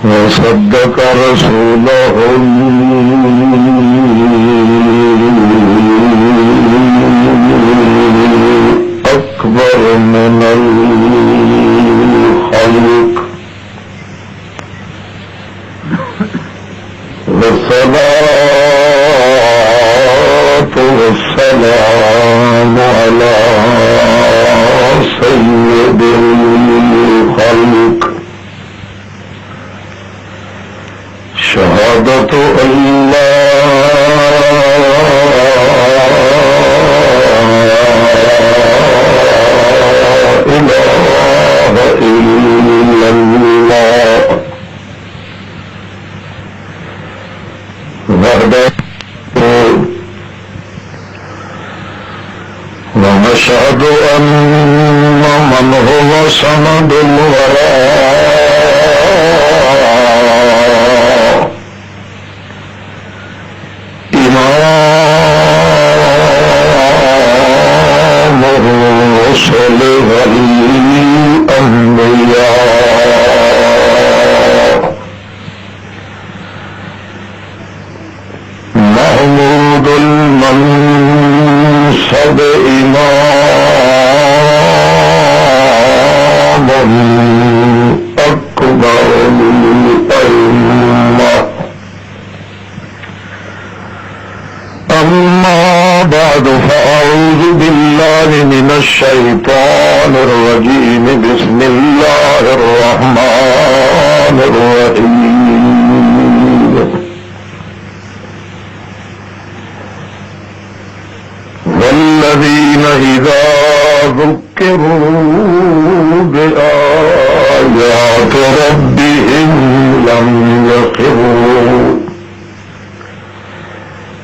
وصدق رسوله الأكبر من الخلق والصلاة والسلام على سيد الخلق شهادة أن لا إله إلا الله وحده ونشهد أن من هو سند الوراء إمام الرسل والأنبياء محمود المنصب إمام أكبر الأمة أما بعد فأعوذ بالله من الشيطان الرجيم بسم الله الرحمن الرحيم والذين إذا ذكروا بآيات ربهم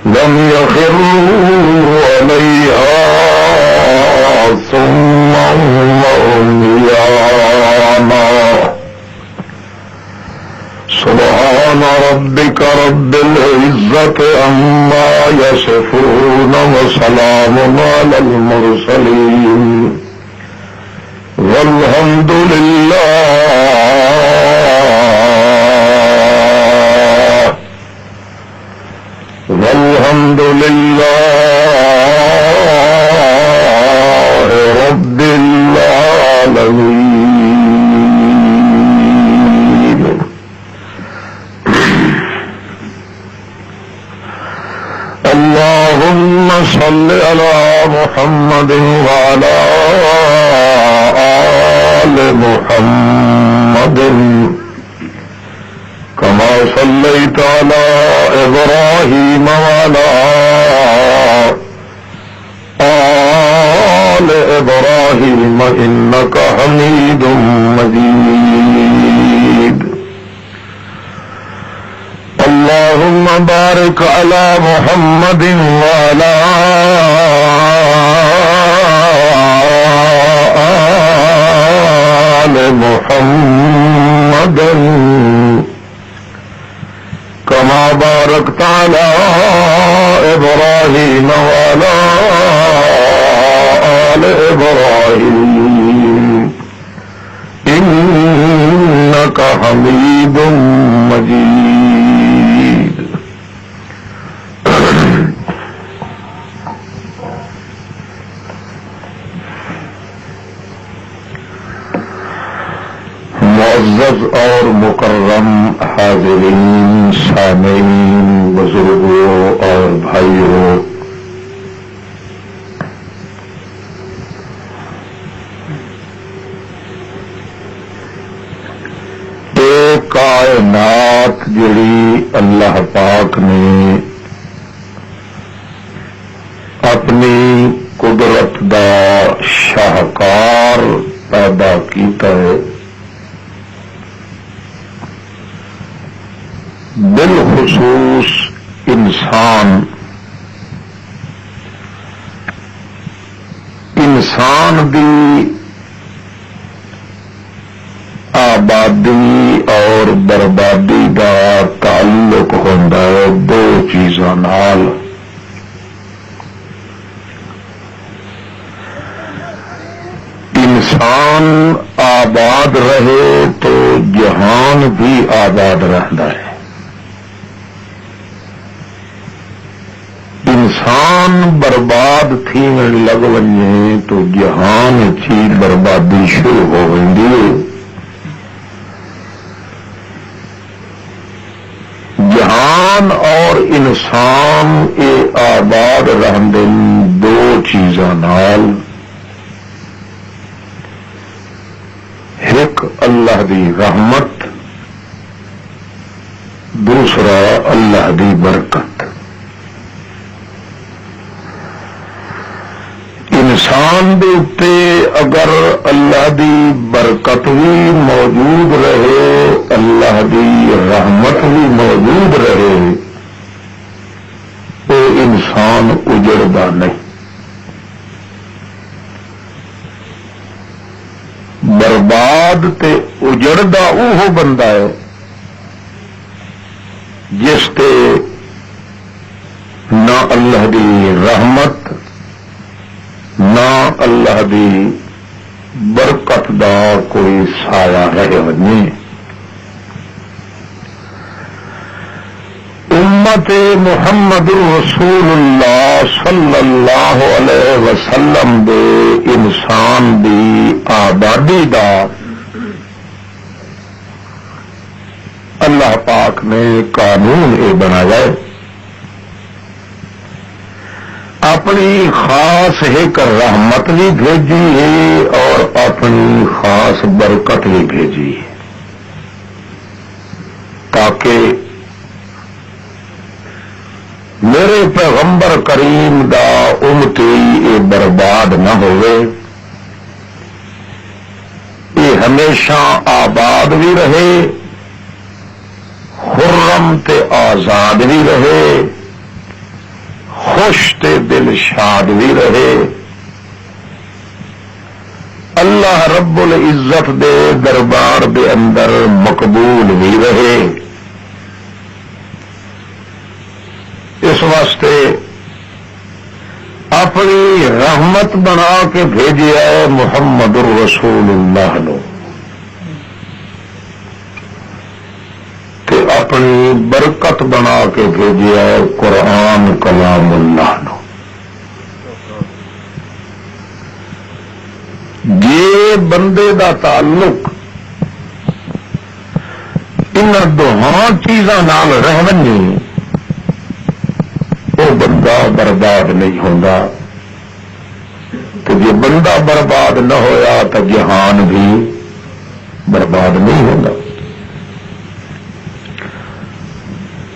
لم يخروا عليها صما وعميانا سبحان ربك رب العزة عما يصفون وسلام على المرسلين والحمد لله رب العالمين. اللهم صل على محمد وعلى آل محمد كما صليت على إبراهيم وعلى آل إبراهيم إنك حميد مجيد. اللهم بارك على محمد وعلى آل محمد كما باركت على إبراهيم وعلى آل إبراهيم إنك حميد مجيد. معزز اور مکرم حاضرین، سامعین، بزرگوں اور بھائیوں، کائنات جڑی اللہ پاک نے اپنی قدرت دا شاہکار پیدا کیتا ہے، بالخصوص انسان دی آبادی اور بربادی کا تعلق ہوتا ہے دو چیزوں نال۔ انسان آباد رہے تو جہان بھی آباد رہتا ہے. انسان برباد تھی لگ ونجے تو جہان چی بربادی شروع ہو ویندی. جہان اور انسان اے آباد رہندے دو چیزاں نال. ایک اللہ دی رحمت، دوسرا اللہ دی برکت. انسان دے اتے اگر اللہ دی برکت بھی موجود رہے، اللہ دی رحمت بھی موجود رہے، وہ انسان اجڑدا نہیں. برباد تے اجڑدا وہ بندہ ہے جس تے نہ اللہ دی رحمت نہ اللہ دی برکت دا کوئی سایہ رہے ونے. امت محمد رسول اللہ صلی اللہ علیہ وسلم دے انسان دی آبادی دا اللہ پاک نے قانون یہ بنایا ہے. اپنی خاص ایک رحمت بھی بھیجی ہے اور اپنی خاص برکت بھی بھیجی ہے تاکہ میرے پیغمبر کریم دا امتی یہ برباد نہ ہوئے، یہ ہمیشہ آباد بھی رہے، خرم تے آزاد بھی رہے، خوش تے دل شاد بھی رہے، اللہ رب العزت دے دربار دے اندر مقبول بھی رہے. اس واسطے اپنی رحمت بنا کے بھیجیا ہے محمد الرسول اللہ نو، تے اپنی برکت بنا کے بھیجیا ہے قرآن کلام اللہ نو. جے بندے دا تعلق ان دونوں چیزاں نال رہ ونجے وہ بندہ برباد نہیں ہوتا. تو جی بندہ برباد نہ ہویا تو جہان بھی برباد نہیں ہوتا.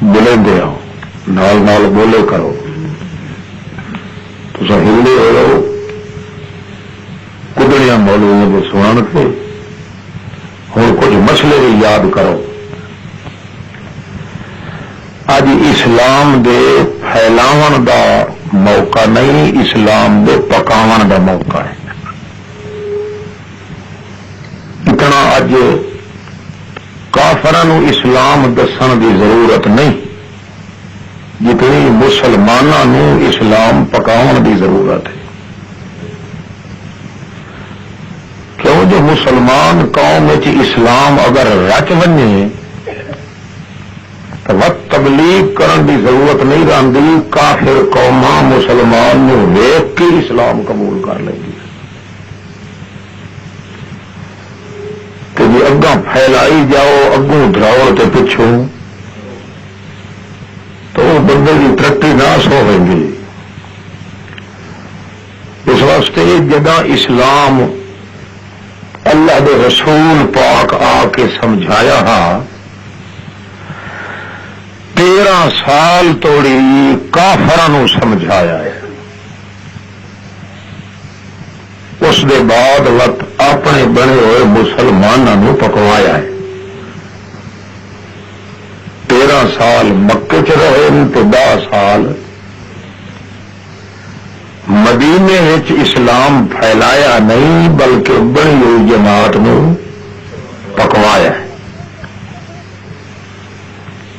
بولے دیا نال نال بولے کرو تو ہلے ہو رہو کدڑیاں مولویوں کو سنان تھے. ہوں کچھ مسئلے بھی یاد کرو. اج اسلام دے پھیلاون دا موقع نہیں، اسلام دے پکاون دا موقع ہے. اتنا اج کافراں اسلام دسن دی ضرورت نہیں جتنی مسلمانوں اسلام پکاون دی ضرورت ہے. کیوں جو مسلمان قوم اسلام اگر رچ ونے تو وقت تبلیغ کرن دی ضرورت نہیں رہتی. کافر قوماں مسلمان نو ویکھ کے اسلام قبول کر لیں گی. کہ جی اگاں پھیلائی جاؤ اگوں دراؤ تے پچھوں تو وہ بندے کی ترقی ناس ہو گی. اس واسطے جگہ اسلام اللہ دے رسول پاک آ کے سمجھایا ہا 13 سال توڑی کافراں سمجھایا ہے. اس دے بعد وقت اپنے بنے ہوئے مسلمانوں پکوایا ہے. 13 سال مکے چ رہے تو 10 سال مدینے وچ اسلام پھیلایا نہیں بلکہ بنی ہوئی جماعت نو پکوایا ہے.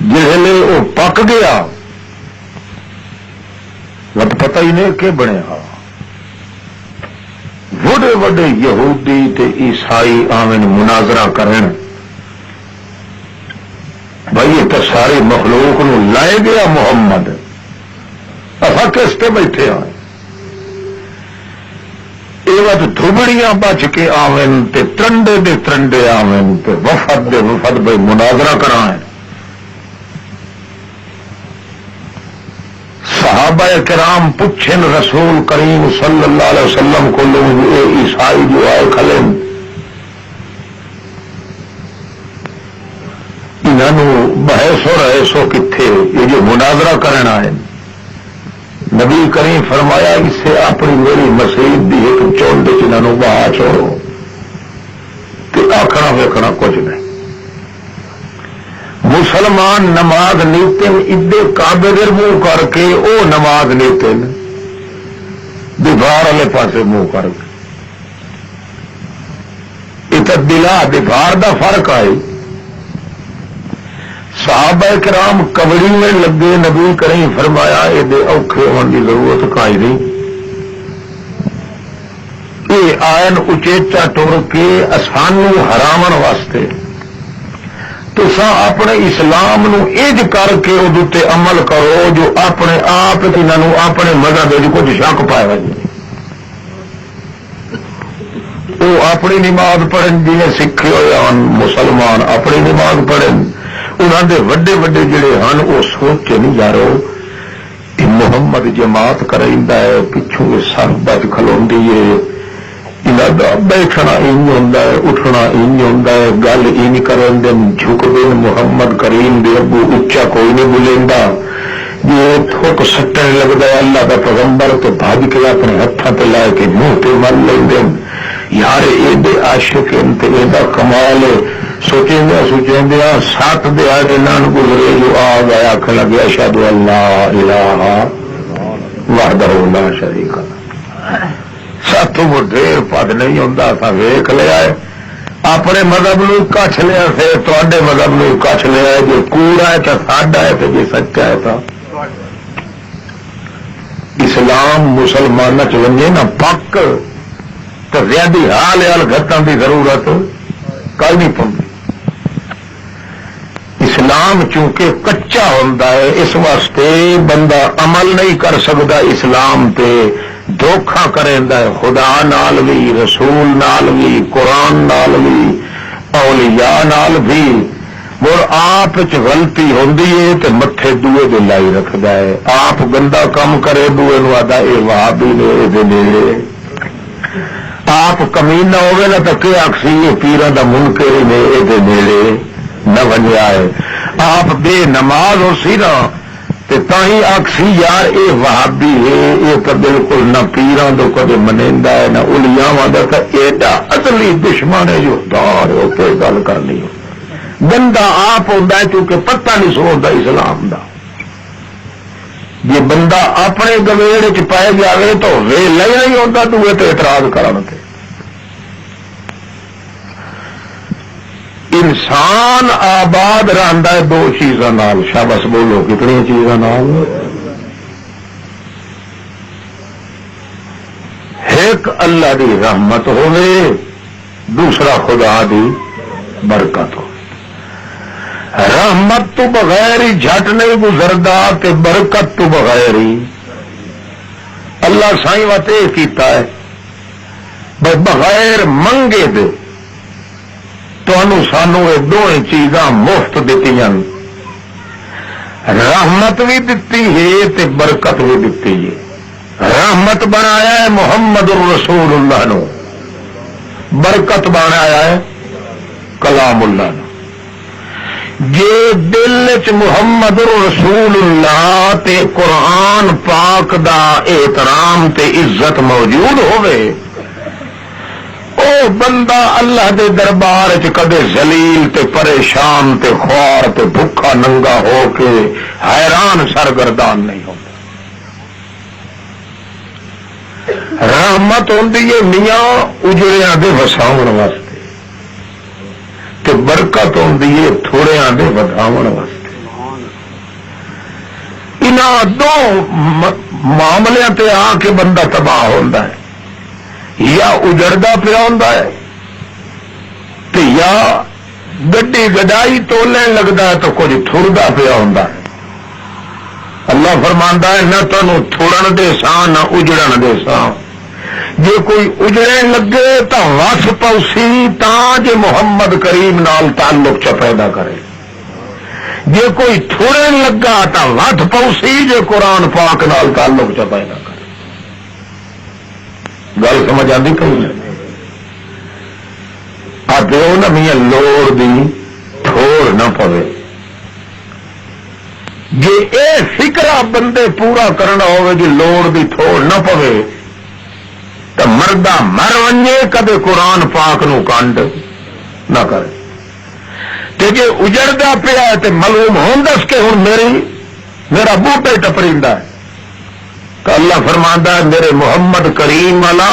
جسے وہ پک گیا وقت پتہ ہی نہیں کہ بنیا وڈ وڈے وڈے یہودی تے عیسائی آمن مناظرہ کرن بھائی یہ تو ساری مخلوق نو لائے گیا محمد اصا کس تے بیٹھے آئے یہ وقت دھبڑیاں بچ کے آون تے ترنڈے دے ترنڈے آون تے وفد دے وفد بھائی مناظرہ کرائیں صحابہ کرام پوچھن رسول کریم صلی اللہ علیہ وسلم کو لوگ اے عیسائی جو آئے کھلے انہوں بحث و رحث ہو کتھے یہ جو مناظرہ کرنا ہے نبی کریم فرمایا اسے اپنی میری مسجد دی ایک چونڈ چنہوں بہا چھوڑو تے آکھنا ویکھنا کچھ نہیں مسلمان نماز نیتن ادے کعبے دے منہ کر کے او نماز نیتن دیوار والے پاسے منہ کر کے یہ دلا دیوار دا فرق آئی صحابہ کرام کبڑی میں لگے نبی کریم فرمایا یہ اوکھے ہونے کی ضرورت کائی نہیں یہ آئن اچیچا ٹر کے سانو ہراون واسطے تسا اپنے اسلام نو اج کر کے وہ عمل کرو جو اپنے آپ انہوں اپنے مذہب کچھ شک پایا وہ اپنی نماز پڑھن جی سکھے ہوئے ہیں مسلمان اپنی نماز پڑھن انہوں دے وڈے وڈے جڑے ہیں وہ سوچ نہیں جا رہے کہ محمد جماعت کریندا ہے پچھوں سر بچ کھلوندی ہے بیٹھنا انج ہوتا ہے اٹھنا انج ہوتا ہے گل ان کرن دن جھک دین محمد کریم دے ابو اچا کوئی نہیں بولیندا یہ تھوک سٹن لگتا ہے اللہ کا پیغمبر تو بھج کے اپنے ہاتھوں تے لا کے منہ تے مل لیندے یار یہ عاشق تے یہ کمال ہے سوچیں 7 دہاڑے نان گزرے جو آ گیا آخر لگے اشہد اللہ الہ وحدہ لا شریک لہ ساتوں کو ڈیر پد نہیں ہوتا اصا ویخ لیا ہے اپنے مذہب نو کچھ لیا پھر تے مذہب نو کچھ لیا ہے جو کوڑا ہے تو ساڈا ہے تو جی سچا ہے تو اسلام مسلمان چلے نا پک تو زیادہ حال حال گتوں کی ضرورت کل نہیں پڑتی اسلام چونکہ کچا ہوتا ہے اس واسطے بندہ عمل نہیں کر سکتا اسلام تے دھوکھا کریندا ہے خدا نال بھی رسول نال بھی قرآن نال بھی اولیاء نال بھی اور آپ غلطی ہوندی ہے تے متھے دوے دے لائی رکھدا ہے آپ گندا کام کرے دوے نو آدا اے وہابی نے اے دے نیڑے آپ کمینہ ہوگے نا تو کہ آکسی یہ پیراں دا منکر نے اے دے نیڑے نہ ونجیا ہے آپ بے نماز ہو سی نا تھی آخسی یار اے وہابی ہے یہ تو بالکل نہ پیران تو کدے منیندا ہے نہ اولیاء دا تو ایڈا اصلی دشمن ہے جو دار ہو کے گل کرنی ہو بندہ آپ ہوتا ہے کیونکہ پتہ نہیں سوچتا اسلام دا جی بندہ اپنے گویڑ چ پائے جائے تو ویلا ہی نہیں ہوتا تو اعتراض کرن تے انسان آباد رہندا ہے 2 چیزاں نال شاباش بولو کتنی چیزاں نال ایک اللہ دی رحمت ہوے دوسرا خدا دی برکت ہو رحمت تو بغیر ہی جھٹ نہیں گزردا تے برکت تو بغیر ہی اللہ سائیں وات یہ کیتا ہے بغیر منگے دے سانو یہ 2 چیزاں مفت دیتی رحمت بھی دیتی ہے تے برکت بھی دیتی ہے رحمت بنایا ہے محمد الرسول اللہ نو برکت بنایا ہے کلام اللہ نو جے دل چ محمد الرسول اللہ تے قرآن پاک دا احترام تے عزت موجود ہوئے او بندہ اللہ دے دربار چ کدے ذلیل تے پریشان تے خوار تے بھکھا ننگا ہو کے حیران سرگردان نہیں ہوتا رحمت ہوندی ہے میاں اجڑیاں دے وساون واسطے تے برکت ہوندی ہے تھوڑیاں دے ودھاون واسطے انہاں 2 معاملیاں تے آ کے بندہ تباہ ہوندا ہے یا اجڑتا پیا ہوتا ہے یا گڈی گڈائی تولن لگتا ہے تو کچھ تھردا پیا ہوتا ہے. اللہ فرماندا ہے نہ تمہیں تھڑن دے ساں نہ اجڑن دے ساں. جے کوئی اجڑن لگے تو وس پوسی تاں جے محمد کریم نال تعلق چ پیدا کرے. جے کوئی تھڑن لگا تو وت پوسی جے قرآن پاک نال تعلق چ پیدا کرے. گل سمجھ آتی کہیں آتے ہو نا میاں لوڑ دی تھوڑ نہ پوے. جی اے فکرہ بندے پورا کرنا ہوئے جی لوڑ دی تھوڑ نہ پوے تو مردہ مر ونجے کدے قرآن پاک نو کانڈ نہ کرے. تے جے اجڑدا پیا تے معلوم ہوندس کہ ہن میرا بوٹے ٹپریندا ہے تو اللہ فرماندا ہے میرے محمد کریم والا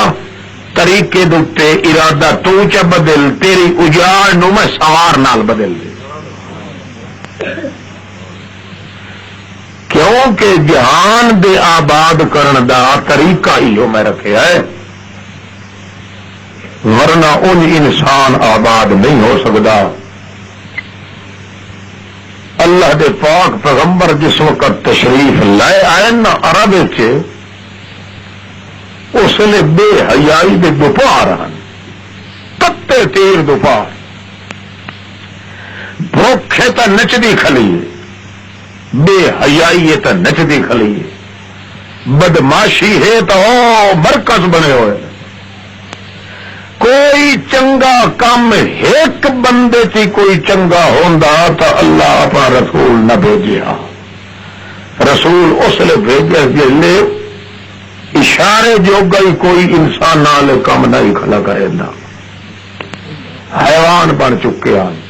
طریقے دے ارادہ تو چ بدل تیری اجاڑ نو میں سوار نال بدل دے. کیونکہ جہان دے آباد کرن دا طریقہ ہی میں رکھے ہے ورنہ ان انسان آباد نہیں ہو سکتا. اللہ دے پاک پیغمبر جس وقت تشریف لائے آئے نا عرب اس نے بے حیائی دے دوپہر تتے تیر دوپہر بھوکھے تا نچدی کھلی بے حیائی ہے تا نچدی کھلی بدماشی ہے تو مرکز بنے ہوئے. کوئی چنگا کام ایک بندے تھی کوئی چنگا ہوندا تو اللہ اپنا رسول نہ بھیجیا. رسول اس لیے بھیجا جلے اشارے جو گئی کوئی انسان نال کم نہیں کھلا کرے نا. حیوان بن چکے ہیں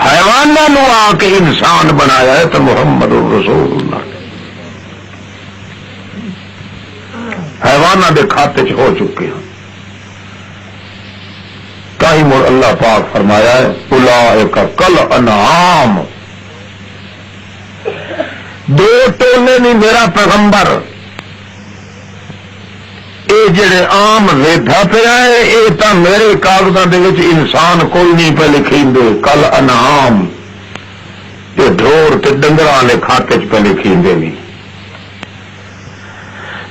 حیوانوں آ کے انسان بنایا ہے تو محمد رسول اللہ نے حیوانوں کے کھاتے چ ہو چکے ہیں. تاہی مڑ اللہ پاک فرمایا ہے اولئک کل انعام. دو ٹولے نہیں میرا پیغمبر اے جڑے عام ویدھا پیا ہے اے تا میرے کاغذاں دے وچ انسان کوئی نہیں پہ لکھیندے. کل انعام یہ ڈھور تے ڈنگراں دے کھاتے چ پہ لکھیندے نہیں.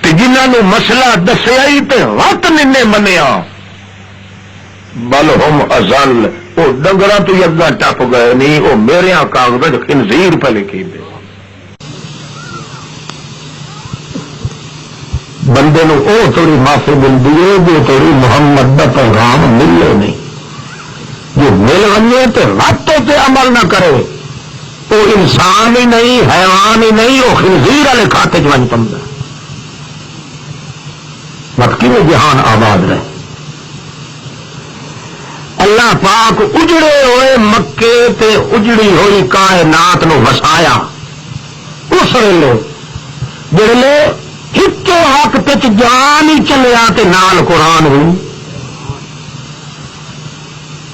تے جنہاں نو مسئلہ دسیا ہی تے وقت نہیں منیا بل ہم ازل وہ ڈنگراں تو اگاں ٹپ گئے نہیں وہ میرے کاغذاں وچ خنزیر پہ لکھیندے. بندے نو او تھوڑی معافی ملتی ہے جو تھوڑی محمد دا پیغام ملے نہیں. جو مل ونجے تو رات تے عمل نہ کرے وہ انسان ہی نہیں حیوان ہی نہیں وہ خنزیر والے کھاتے چ ون پہ وقتی میں جہان آباد رہے. اللہ پاک اجڑے ہوئے مکے تے اجڑی ہوئی کائنات نو وسایا. اس ویلے جڑے ہکے حق تے جان ہی چلیا تے نال قرآن ہوئی.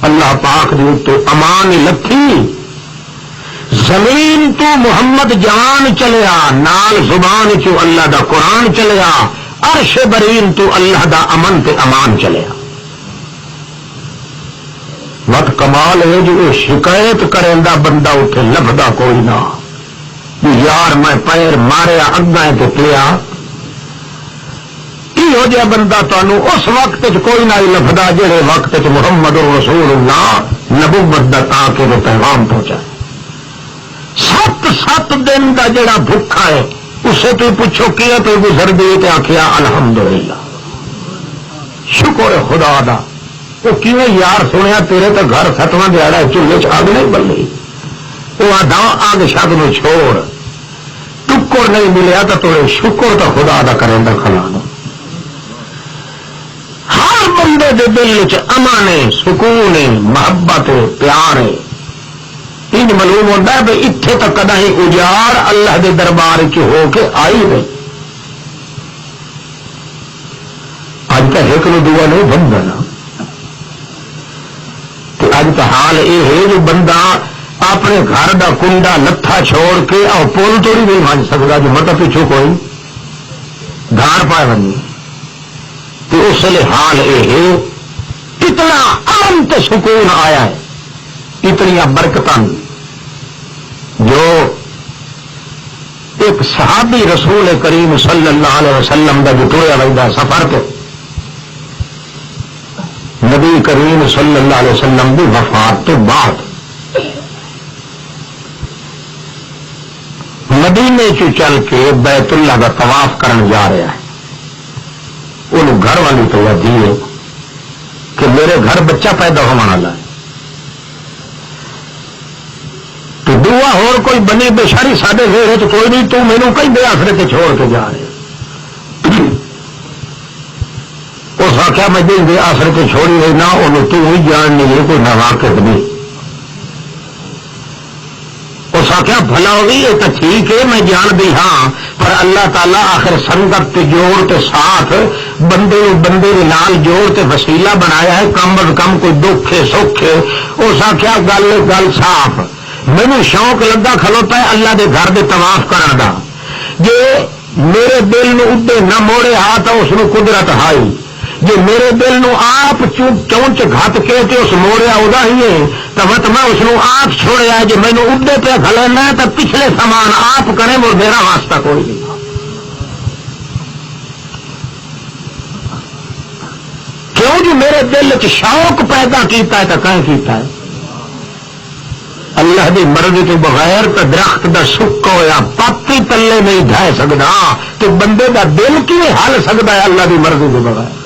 اللہ پاک دی تو امان ہی لکھی زمین تو محمد جان چلیا نال زبان چو اللہ دا قرآن چلیا. عرش برین تو اللہ دا امن تے امان چلیا. وقت کمال ہے جو شکایت کریندا بندہ اٹھے لبدا کوئی نہ یار میں پیر ماریا اگاں تے پیا. ہو جا بندہ تمہیں اس وقت کوئی نہ لفظ جہے وقت محمد رسول اللہ نبوت دا تاکہ وہ پیغام پہنچائے. 7 دن کا جڑا بھوکا ہے اسے تو پوچھو کیا تو گزر گئی تو آخیا الحمدللہ شکر ہے خدا دا. وہ کیوں یار سنیا تیرے تو گھر 7واں دیہڑا چولہے چ آگ نہیں بل رہی وہ آدھا آگ شگ میں چھوڑ ٹکر نہیں ملیا تو تھوڑے شکر تو خدا دا کریں دا کھلانا. ہر بندے دے دل چ امن ہے سکون ہے محبت ہے پیار ہے. تین معلوم ہوتا ہے بھائی اتنے تک کدا ہی اجاڑ اللہ دے دربار چ ہو کے آئی نہیں. اج تو ایک نو دعا نہیں بنتا نا. اج تو حال یہ ہے جو بندہ اپنے گھر دا کنڈا لتھا چھوڑ کے اور پول توڑی نہیں بن سکتا جو مت پیچھو کوئی گھر پائے بنی تو اس لیے حال یہ اتنا امن تے سکون آیا ہے، اتنی برکتاں جو ایک صحابی رسول کریم صلی اللہ علیہ وسلم کا جو ٹریا رہتا سفر پہ نبی کریم صلی اللہ علیہ وسلم کی وفات تو بعد مدینے چل کے بیت اللہ کا طواف کرن جا رہا ہے، انہوں گھر والی توجہ ہے کہ میرے گھر بچہ پیدا ہونے والا ہے، تو دعا ہور کوئی بنی بشاری سارے گھر تو کوئی نہیں، تو مینوں کئی بے آسرے تے چھوڑ کے جا رہے اس آخیا میں جی بے آسرے تے چھوڑی رہی نہ انہوں تو ہی جان نہیں ہے کوئی نہ واقف نہیں، اس آخیا بھلا ہوگی یہ تو ٹھیک ہے میں جان دی ہاں، پر اللہ تعالیٰ آخر سنگت تے جوڑ تے ساتھ بندے بندے نال جوڑ تے وسیلہ بنایا ہے، کم از کم کوئی دکھے سوکھے، اس آخیا گل صاف، مینو شوق لگا کھلوتا ہے اللہ دے گھر دے طواف کرن دا، جے میرے دل نو اڈے نہ موڑے ہا تو اس نو قدرت ہائی، جے میرے دل نو آپ چونچ گھت کے تے اس موڑیا ادا ہی ہے تو مت میں اس نو آپ چھوڑیا، جے مینو اڈے پہ کھلینا ہے تو پچھلے سامان آپ کریں وہ میرا واسطہ کوئی نہیں۔ کیوں جو میرے دل چ شوق پیدا کیتا ہے تو کہیں کیتا ہے، اللہ دی مرضی تو بغیر تو درخت دا سکا ہوا پتی تلے نہیں ڈھا سکتا، تو بندے دا دل کی ہل سکتا ہے اللہ دی مرضی تو بغیر؟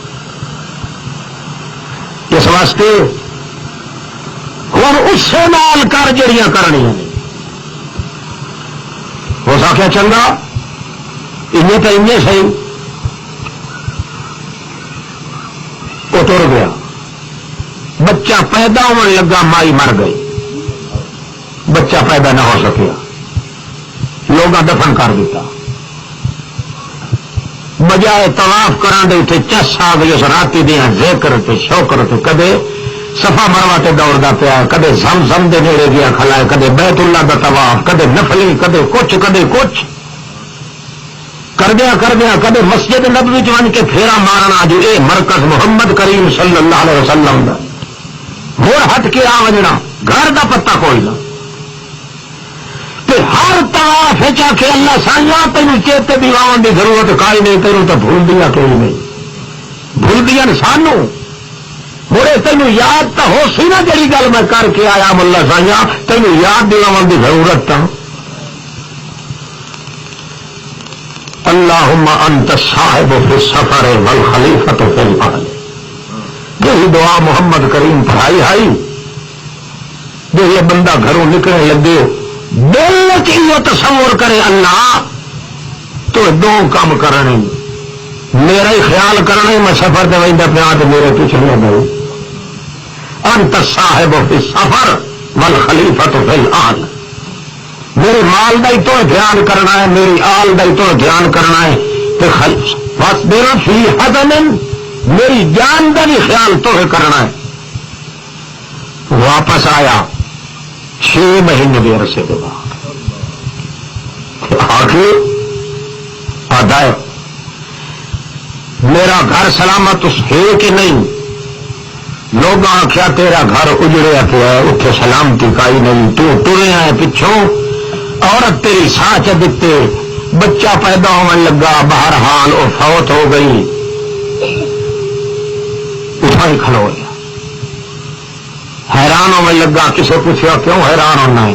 اس واسطے ہوں اسے نال کر جڑیاں کرنیاں ہو سکیا چنگا ان تو ان صحیح، وہ تر گیا، بچہ پیدا ہونے لگا مائی مر گئی، بچہ پیدا نہ ہو سکیا، لوگ دفن کر دیتا، بجائے طواف کران دے اتنے چس آ گئی اس راتی دیا ذکر تے شوکر تے کدے صفا مروا تے دوڑتا پیا، کدے زمزم دے نیڑے گیا کھلا ہے، کدے بیت اللہ دا طواف، کدے نفلی، کدے کچھ کردیا کدے مسجد نبوی چ ون کے پھیرا مارنا، جو اے مرکز محمد کریم صلی اللہ علیہ وسلم دا ہور ہٹ کے آ وجنا، گھر دا پتہ کوئی نہ، ہر طواف چا کے اللہ سائیاں تینوں چیتے دیواؤں کی ضرورت کائی نہیں، تینوں تو بھول دیا کوئی نہیں، بھول دیا سانو مڑے تینوں یاد تو ہو سی نا جڑی گل میں کر کے آیا ملا سائیاں، تینوں یاد دلاؤں کی ضرورت تھا۔ اللہم انت الصاحب فی السفر والخلیفۃ فی الاہل، یہی دعا محمد کریم پڑھائی ہائی، جو یہ بندہ گھروں نکلنے لگے دل کی تصور کرے اللہ تو دو کام کرنے، میرا ہی خیال کرنا میں سفر دے ویندا پیا تو میرے پیچھے نہ گئے، انت صاحب فی السفر والخلیفۃ فی الاہل، میرے مال دا ہی تو دھیان کرنا ہے، میری آل دا ہی تو دھیان کرنا ہے، بس میرا فی حزن میری جان دا بھی خیال تو کرنا ہے۔ واپس آیا 6 مہینے کے عرصے کے بعد آگے آدھا میرا گھر سلامت ہے کہ نہیں، لوگ آخیا تیرا گھر اجڑیا پیا ہے، اتنے سلامتی کائی نہیں، تو ٹریا ہے پچھوں، عورت تیری ساہ چ دیتے، بچہ پیدا ہونے لگا، بہرحال وہ فوت ہو گئی، اٹھا ہی کھلو گیا، حیران ہونے لگا، کسے پوچھا کیوں حیران ہونا ہے،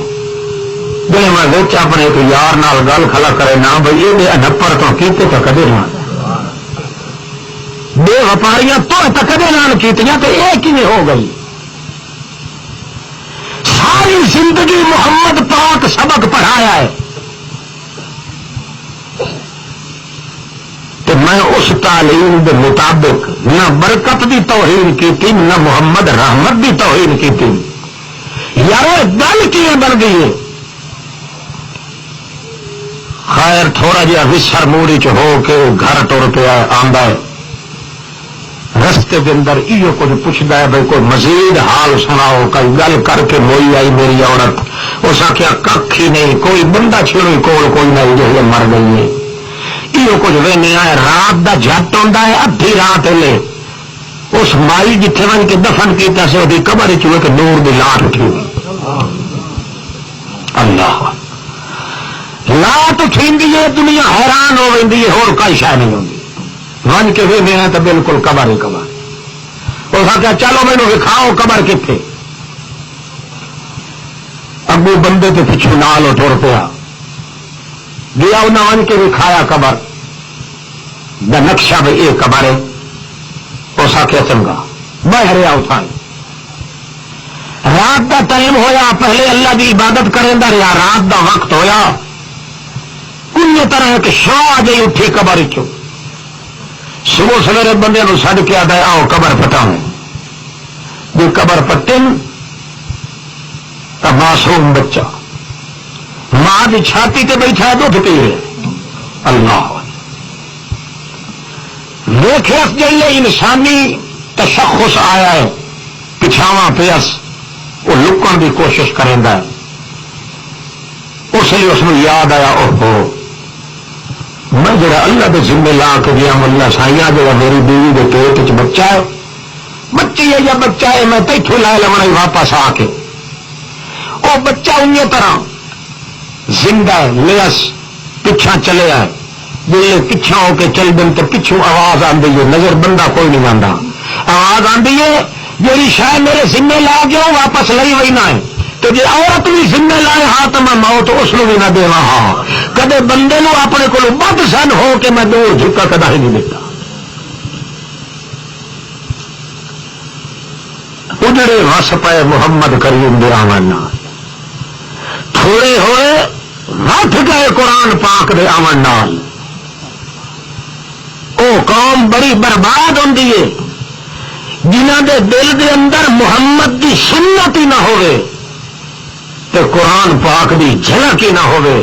جی میں ویچ اپنے ایک یار نال گل کھلا کرے نہ بھائی یہ نپر تو کیتے تو کدے نہ بے وپاریاں تو کدے نہ کیتیاں تو یہ کیویں ہو گئی، ساری زندگی محمد پاک سبق پڑھایا ہے، تو میں اس تعلیم کے مطابق نہ برکت دی توہین کی، نہ محمد رحمت دی توہین کی، یار گل کی بن گئی ہے، خیر تھوڑا جہا وسر موڑی چ ہو کے گھر ٹر پیا آندا ہے، رستے کے اندر ایو کچھ پوچھتا ہے بھائی کوئی مزید حال سناؤ، کئی گل کر کے موئی آئی میری عورت، اس آخیا کھ ہی نہیں، کوئی بندہ چھڑی کول کوئی نہیں، جو مر گئی ہے، یہ کچھ وہنے آئے رات دا جٹ ہوتا ہے ادھی رات لے اس مائی جتھے ون کے دفن کیتا سے وہ قبر چوئے کہ نور دی لاٹ اٹھی ہوئی اللہ لات اٹھی دنیا حیران ہو گئی ہے اور کوئی شہ نہیں ہوگی ون کے وہنے آئے تو بالکل قبر ہی قبر اس آخیا چلو مینو وکھاؤ قبر کتنے ابو بندے کے پچھو نال ٹر پیا گیا انہیں ون کے وکھایا قبر دا نقشہ بھی یہ قبر ہے اس آخیا چنگا بہ رہا اتھا رات دا ٹائم ہویا پہلے اللہ دی عبادت کریں دا رہا رات دا وقت ہویا کل طرح کہ شاہ جی اٹھی قبر چو صبح سویرے بندے نو سد کے آتا ہے آؤ قبر پٹاؤں جی قبر پٹن تو معصوم بچہ ماں کی چھاتی تے بیٹھا دودھ پی رہے اللہ ویخیا جی انسانی تشخص آیا ہے پچھاواں پیس وہ لکن کی کوشش کریں اس لیے اس یاد آیا اوہو میں جڑا اللہ کے ذمے لا کے گیا اللہ سائیاں جڑا میری بیوی کے پیٹ چ بچہ ہے بچی ہے یا بچہ ہے میں تیتھوں لے لونا واپس آ کے وہ بچہ انہی طرح زندہ ہے لیس پچھا چلے ہے جی پچھا ہو کے چل دن تو پچھوں آواز آتی ہے نظر بندہ کوئی نہیں آتا آواز آتی ہے جی شاید میرے ذمے لا کے واپس لئی ہوئی نہ ہے تو جی عورت بھی ذمے لائے ہاں تو میں موت اس کو بھی نہ دے ہاں کدے بندے نو اپنے کو بد سن ہو کے میں دور جھکا کدا ہی نہیں دیتا اجڑے وس پے محمد کریم دے آمن تھوڑے ہوئے رٹ گئے قرآن پاک دے آمن نال او قوم بڑی برباد ہوندی ہے جنہ دے دل دے اندر محمد دی سنت ہی نہ ہوئے تے قرآن پاک دی جھلک ہی نہ ہوئے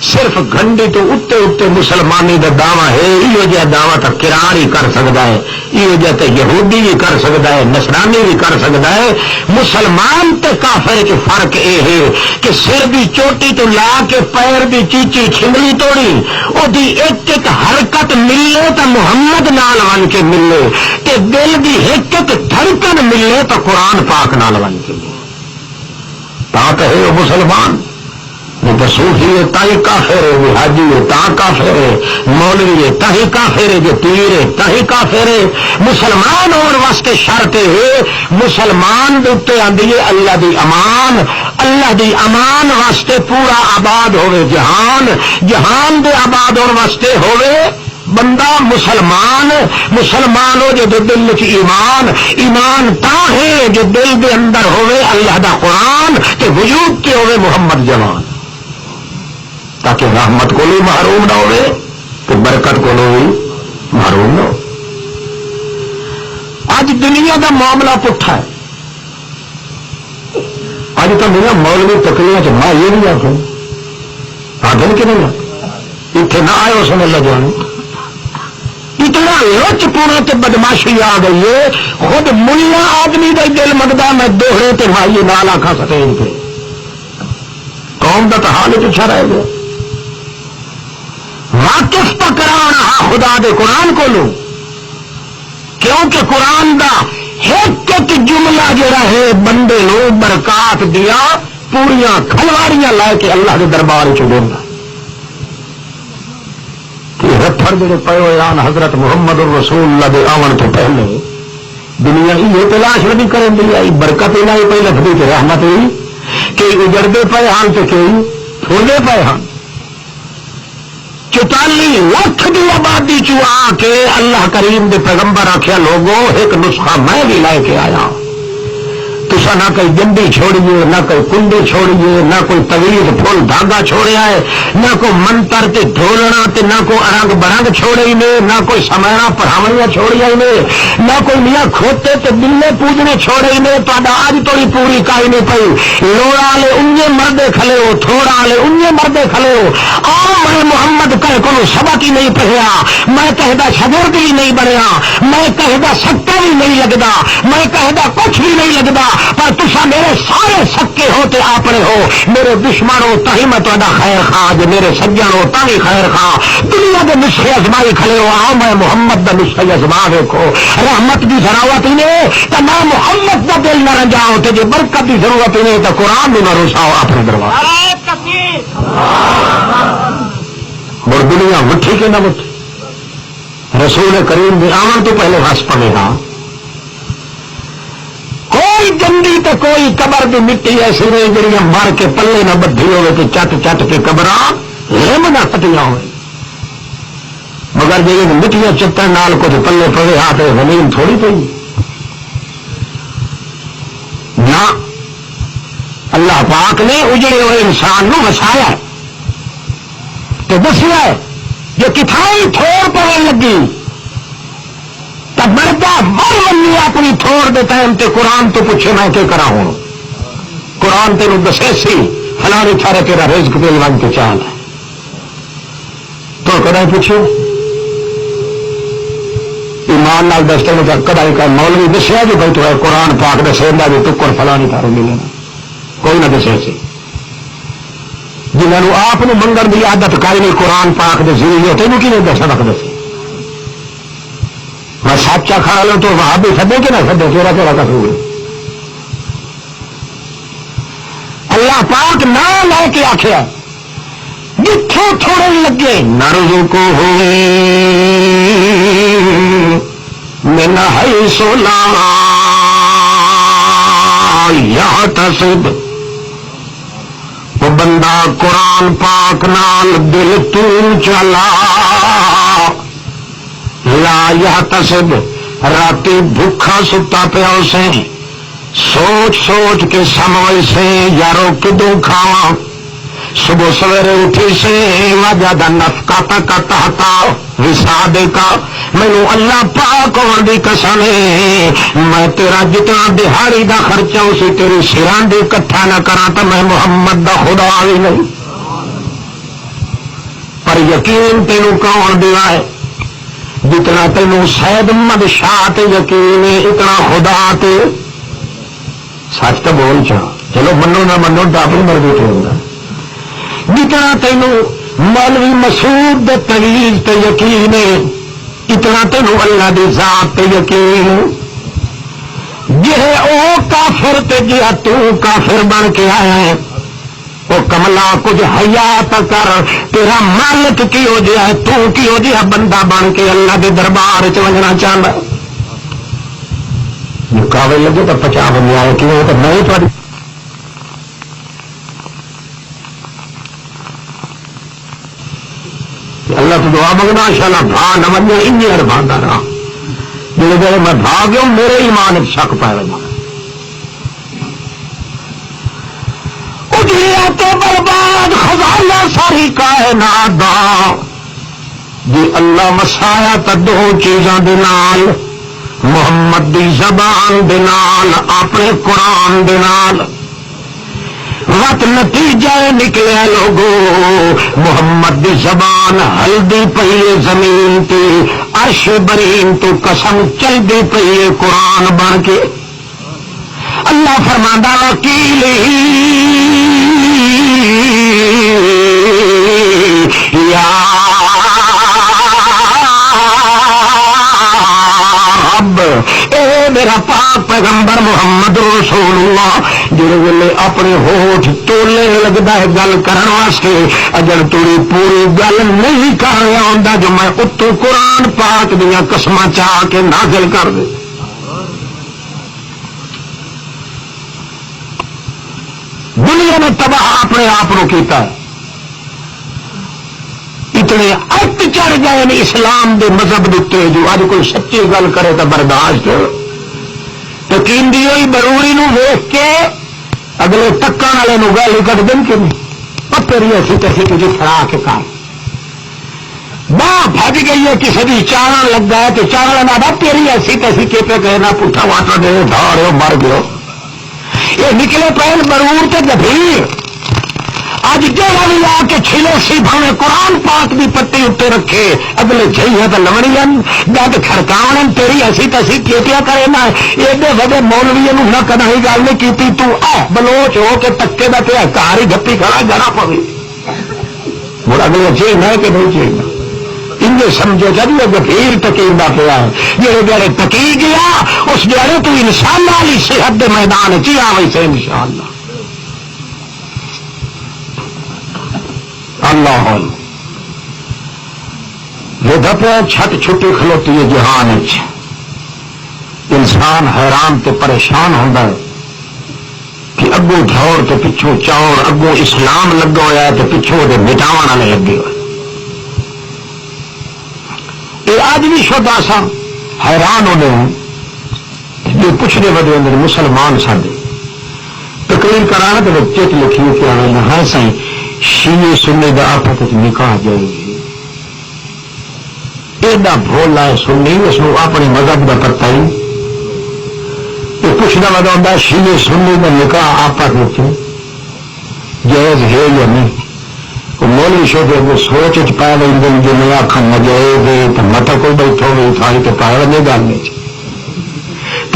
صرف گھنڈی تو اتے اتے مسلمانی دا دعویٰ ہے یہ جہ دعویٰ تو کرار ہی کر سکتا ہے یہ جہ تو یہودی بھی کر سکتا ہے نصرانی بھی کر سکتا ہے مسلمان تے کافر کے فرق یہ ہے کہ سر دی چوٹی تو لا کے پیر دی چیچی چھنگلی توڑی وہ دی ایک ایک حرکت ملے تو محمد نال ون کے ملے تے دل دی ایک ایک دھڑکن ملے تو قرآن پاک نال ون کے ملے تا تو ہے وہ مسلمان نہیں تو صوفی ہے تاہی کافر ہے وہ حاجی ہے تا کافر ہے مولوی ہے تاہی کافر ہے جو پیر ہے تاہی کافر ہے مسلمان اور واسطے شرط ہے مسلمان دے آندی ہے اللہ دی امان اللہ دی امان واسطے پورا آباد ہوئے جہان جہان دے آباد اور واسطے ہوئے بندہ مسلمان مسلمان ہو جو دل چ ایمان ایمان تا ہے جو دل دے اندر ہوئے اللہ دا قرآن تے وجود کے ہوئے محمد جوان تاکہ رحمت کو بھی محروم نہ ہوئے تو برکت کو بھی محروم نہ ہو اج دنیا دا معاملہ پٹھا ہے اج تو میرا مولوی تقریر چ میں یہ نہیں آخوں آدھن کہ نہیں اتنے نہ آئے اس میں اللہ جان اتنا لچ پورا تے بدماشی آ گئی ہے خود ملا آدمی کا دل منگتا میں دوہرے تے بھائی نال آخا سٹیج پہ قوم کا تو حال ہی پیچھا رہ گیا واقف پکڑانا خدا دے قرآن کو لو کیونکہ قرآن دا ایک ایک جملہ جڑا ہے بندے نو برکات دیا پوریا کھلواریاں لے کے اللہ کے دربار چڑھا ہتھر جڑے پے ہوئے آن حضرت محمد الرسول اللہ دے آمن تو پہلے دنیا یہ تلاش نہیں کریں دی برکت ہی نہیں پہ لکھتی کہ رحمت ہوئی کہ اجڑتے پے ہاں تو کئی پھولے پے ہاں 44 لاکھ کی آبادی چ آ کے اللہ کریم دے پیغمبر آخیا لوگوں ایک نسخہ میں بھی لے کے آیا تسا نہ کوئی گنڈی چھوڑیے نہ کوئی کنڈی چھوڑیے نہ کوئی طویل پھول دھاگا چھوڑیا ہے نہ کوئی منتر تے ڈھولنا تے نہ کوئی ارنگ برنگ چھوڑے ہی نے نہ کوئی سمیرا پڑھاویاں چھوڑیا ہی نے نہ کوئی میاں کھوتے تے بلے پوجنے چھوڑے ہی نے تا اج توڑی پوری کائی نہیں پئی لوڑا والے انجے مردے کھلے ہو تھوڑا والے انجے مردے کھلے ہو میں محمد کہے کو سبق ہی نہیں پڑھیا میں کہدا شاگرد بھی نہیں بنیا میں کہدا سکتا بھی نہیں لگتا میں کہدا کچھ بھی نہیں لگتا پر تسا میرے سارے سکے ہو تے اپنے ہو، میرے دشمن ہو تھی میں تہاڈا خیر خواہ، جے میرے سجن ہو تھی خیر خواہ، دنیا دے نسخے ازمائی کھڑے ہو، آؤ میں محمد دا نسخہ ازما ویکھو، رحمت دی ضرورت ہی نہیں تو نہ محمد دا دل نہ رنجاؤ، تے جے برکت دی ضرورت ہی نہیں تو قرآن بھی نہ رساؤ اپنے دروازے۔ مڑ دنیا مٹھی کے نہ مٹھی، رسول کریم دی آمن تو پہلے ہس پوے ہاں، کوئی جنڈی تو کوئی قبر دی مٹی ایسی نہیں جڑی مر کے پلے نہ بدھی ہوئے تو چٹ چٹ کے قبراں لم نہ پٹیاں ہوئے، مگر جی مٹیاں چٹن نال کچھ پلے پوے ہاتھ زمین تھوڑی پی نہ، اللہ پاک نے اجڑے ہوئے انسان نو وسایا تو دسیا ہے جو کتھائی تھوڑ پڑن لگی تو مردہ مر منی اپنی تھوڑ دے ٹائم تے قرآن تو پوچھے میں کیا کرا ہوں، قرآن تینوں دسے سی فلانی تھارے تیرا رزق پہ لگ کے چال ہے، تو کدی پوچھو ایمان نال دستے میں کدی کا مولوی دسیا جو بھائی تو قرآن پاک دسے جو ٹکر فلانی تھارے ملے کوئی نہ دسے سی، جنہوں آپ منگن کی عادت کاری نہیں قرآن پاک دے ذریعے تینوں کی نہیں دس سبق دسی، میں سچا کھا لوں تو وہاں بھی سدے کہ نہ سدے تیرا تیرا قصور ہے، اللہ پاک نہ لے کے آخیا جتھوں تھوڑے لگے نرزقو من حیث لا یحتسب، وہ بندہ قرآن پاک نال دل تو چلا لا یحتسب، راتی بھوکھا ستا پیا اسے سوچ سوچ کے سمجھ سے یارو کدوں کھاواں، صبح سویرے اٹھی سے وجہ نفقہ تک تحتا وسادے کا، مینو اللہ پاک ہون دی قسم ہے میں تیرا جتنا دہاڑی دا خرچہ اسی تیری سران دی کٹھا نہ کرا تو میں محمد دا خدا بھی نہیں، پر یقین تینوں کون دیا ہے جتنا تینوں سید احمد شاہ تے یقین ہے اتنا خدا تے سچ تو بول چاہ، چلو منو نہ منو تو اپنی مرضی تے ہوگا، جتنا تینوں مولوی مسعود دے طویل تے یقین ہے اتنا تینوں اللہ دی ذات تے یقین، جے او کافر تے جے تو کافر بن کے آیا ہے وہ کملا کچھ حیا کر، تیرا مالک کی ہو جائے تو کی ہو جائے بندہ بن کے اللہ دے دربار چ ونجنا چاہتا، مقابلے لگے تو 50 بندے آئے کہ تو میں تھوڑی اللہ تو دعا منگنا انشاءاللہ بھا نہ منجے انجی ارباندہ رہا جلے جلے میں بھا گیا میرے ایمان شک پائے لگا اجڑیا تو برباد خزانہ ساری کائنات دا جی اللہ مسایا تو دو چیزاں دے نال، محمد دی زبان دے نال اپنے قرآن دے نال، وقت نتیجہ نکلے لوگو محمد دی زبان ہلدی پئی زمین تے، عرش برین تو قسم چلدی پئی قرآن بن کے، اللہ فرماندا وکیل یا رب، اے میرا پاک پیغمبر محمد رسول اللہ جڑے ویلے اپنے ہوٹھ تولے لگتا ہے گل کرن واسطے، اجر تیری پوری گل نہیں کر رہا ہوندا جو میں اتوں قرآن پاک دیا قسماں چاہ کے نازل کر دے، دنیا نے تباہ اپنے آپ کو کیتا ہے، اتنے ات چڑھ گئے نے اسلام دے مذہب دیتے جو اج کوئی سچی گل کرے تو برداشت تو کیندی ہوئی بروری نو ویخ کے اگلے ٹکن والے گل کٹ دن کہ پتری ایسی تیسی تجھے کھڑا کے کار باہ بج گئی ہے کسی بھی چارن لگا ہے تو چارن لگا تیری ایسی تیسی کے پہ کہنا پوٹھا واٹر دے دھاڑ مر گئے یہ نکلے پہن برور تے گھیر، اج اج جہاں بھی آ کے چھلے سی بھاوے قرآن پاک کی پٹی اتنے رکھے اگلے جہاں تو لوڑی گد کھڑکاؤ تیری ایسی تسی کیتیا کرے نہ ایڈے وڈے مولوی نہ کدا ہی گل نہیں کی تو بلوچ ہو کے تکے کا پیا کار ہی گپی کھڑا جانا پوی مڑ اگلے چاہیے کہ نہیں چاہیے انجے سمجھو جب یہ گھیر ٹکیلا پیا جہے جڑے ٹکی گیا اس جڑے تو انسان والی صحت کے میدان چیا ویسے ان شاء اللہ اللہ یہ پیا چھٹ چھٹی کھلوتی ہے جہان انسان حیران تے پریشان ہوتا ہے کہ اگوں دھوڑ تو پچھوں چاؤ اگوں اسلام لگا ہوا ہے تو پچھوں وہ مٹاو والے لگے ہوئے یہ آج بھی شودا سا حیران ہونے جو پوچھنے والے اندر مسلمان سارے تقریر کرانا تو بچے لکھی کہ ہاں سائیں شیعہ سنی کا آپس نکاح جائے ایڈا بھولا ہے سنی اس کو اپنے مذہب کا پتا ہی یہ پوچھنا والا ہوتا شیعہ سنی کا نکاح آپس جائز ہے یا نہیں مولوی شو کے سوچ پایا گئی جی میں آخا نجائز تو مت کوئی بیٹھو گئی تھائی تو پایا نہیں گل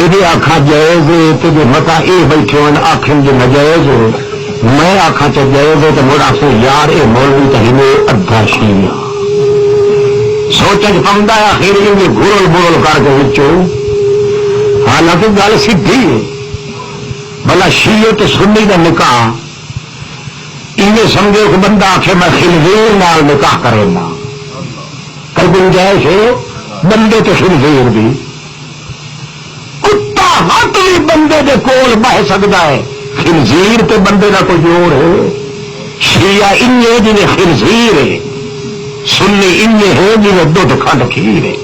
جی آخا جائز تو جو متا یہ بیٹھے ہوئے آخر جو نجائز ہو میں آخا جائز ہے تو مڑ آخو یار یہ مولوی تو ہی ادھا شیعہ سوچ پاؤں آخر یہ گرل برل کر کے بچوں حالانکہ گل سیدھی ہے بلا شیعہ تو سنی کا نکاح یہ سمجھو کہ بندہ آخر میں خنزیر نال نکاح کرے گا کئی گنجائش ہے بندے تو خنزیر بھی کتا حق بھی بندے دے کول بہ سکتا ہے خنزیر تے بندے کا کوئی جوڑ ہے شیعہ انجے جی خنزیر ہے سنی انجے ہے جی دودھ کھنڈ کھیر ہے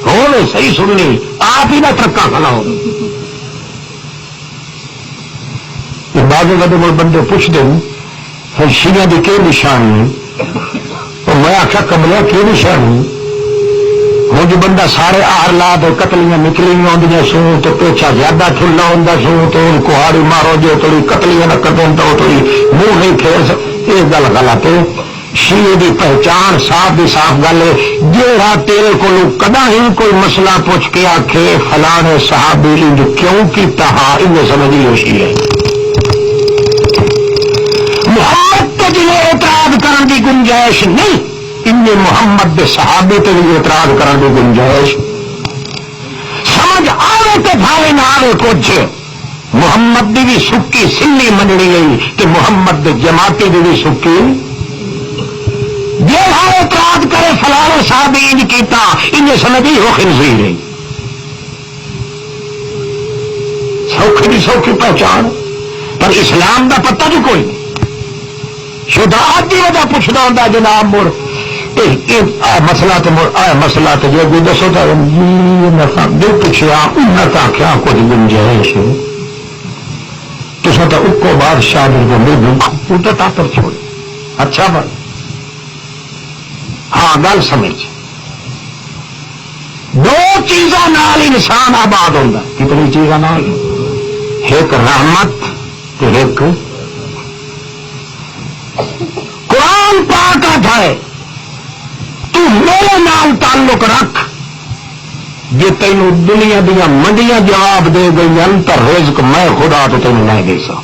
ہونے صحیح سننی آپ ہی نہ ٹرکا کھلاؤ بعض مل بندے پوچھ دیں شیعہ کی کیا نشانی اور میں آخیا کملیا کی نشانی ہوں جو بندہ سارے آر لا دے قتلیاں نکلیاں آدی سو تو پیچھا زیادہ ٹھلا ہوں سو تو کہاڑی مارو جو تھوڑی قتلیاں نہ کٹن تو تھوڑی منہ نہیں پھیر سکتے یہ گل غلط ہے شیعہ کی پہچان صاف بھی صاف گل ہے جہاں تیرے کو کدا ہی کوئی مسئلہ پوچھ کے آخے فلانے صحابی کیوں کیتا ہاں انہیں سمجھی ہو شیعہ محمد تو جنہیں اعتراض کرنے کی گنجائش نہیں ان محمد کے صحابے تے بھی اعتراض کرنے کی گنجائش سمجھ آئے تو بھاوے نہ آئے کچھ محمد کی بھی سکی سلی مننی گئی کہ محمد کے جماعتی کی بھی سکی جہاں اعتراض کرے فلانے صحابی انج کیتا انہیں سمجھی ہو خنزیر ہے سوکھی بھی سوکھی پہچان پر اسلام کا پتہ بھی کوئی نہیں شدہ آدھی وجہ پوچھنا ہوتا جناب مڑ مسئلہ تو مسئلہ تو جو دسو تو پوچھا انہیں تو آخیا کچھ گنجائش تو سا تو اکو بادشاہ کو تو تاطر چھوڑ اچھا بات ہاں گل سمجھ دو چیزوں نال انسان آباد ہوتا کتنی چیزوں نال ایک رحمت ایک قرآن پاک آتا ہے تو میرے نال تعلق رکھ جی تینوں دنیا دیا منڈیاں جواب دے گئی انتر رزق میں خدا تو تینوں نہیں دے سا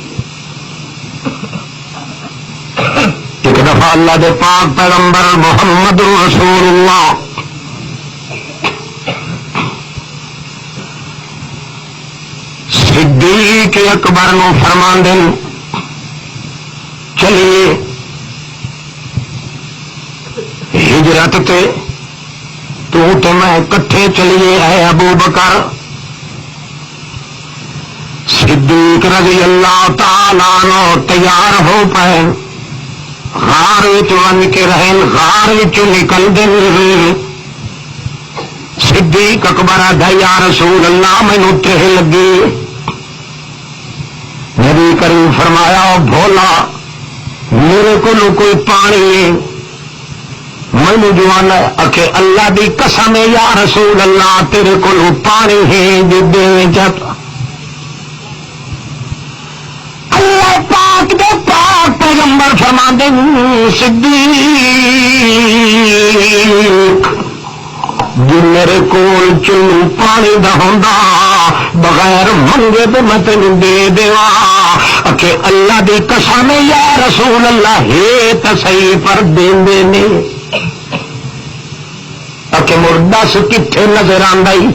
ایک دفعہ اللہ دے پاک پیغمبر محمد رسول اللہ صدیق اکبر نو فرمان دین چلیے ہجرت تے تو میں کٹھے چلیے اے ابو بکر صدیق رضی اللہ تعالی عنہ تیار ہو پائے غار ون کے رہن غار نکل دیں صدیق اکبر آدھا یا رسول اللہ مینو تہ لگی نبی کریم فرمایا بھولا میرے کو کوئی پانی مینو جو آخے اللہ دی قسم یا رسول اللہ تیرے کو پانی ہے جب اللہ پاک دے پاک پیغمبر پیغمبر فرماندے صدیق جی میرے کول چلو پانی دا ہوندا بغیر منگے تو میں تینوں دے دیواں کہ اللہ دی قسم یا رسول اللہ ہے تے صحیح پر دیندے نے کہ مردہ سے کتنے نظر آئی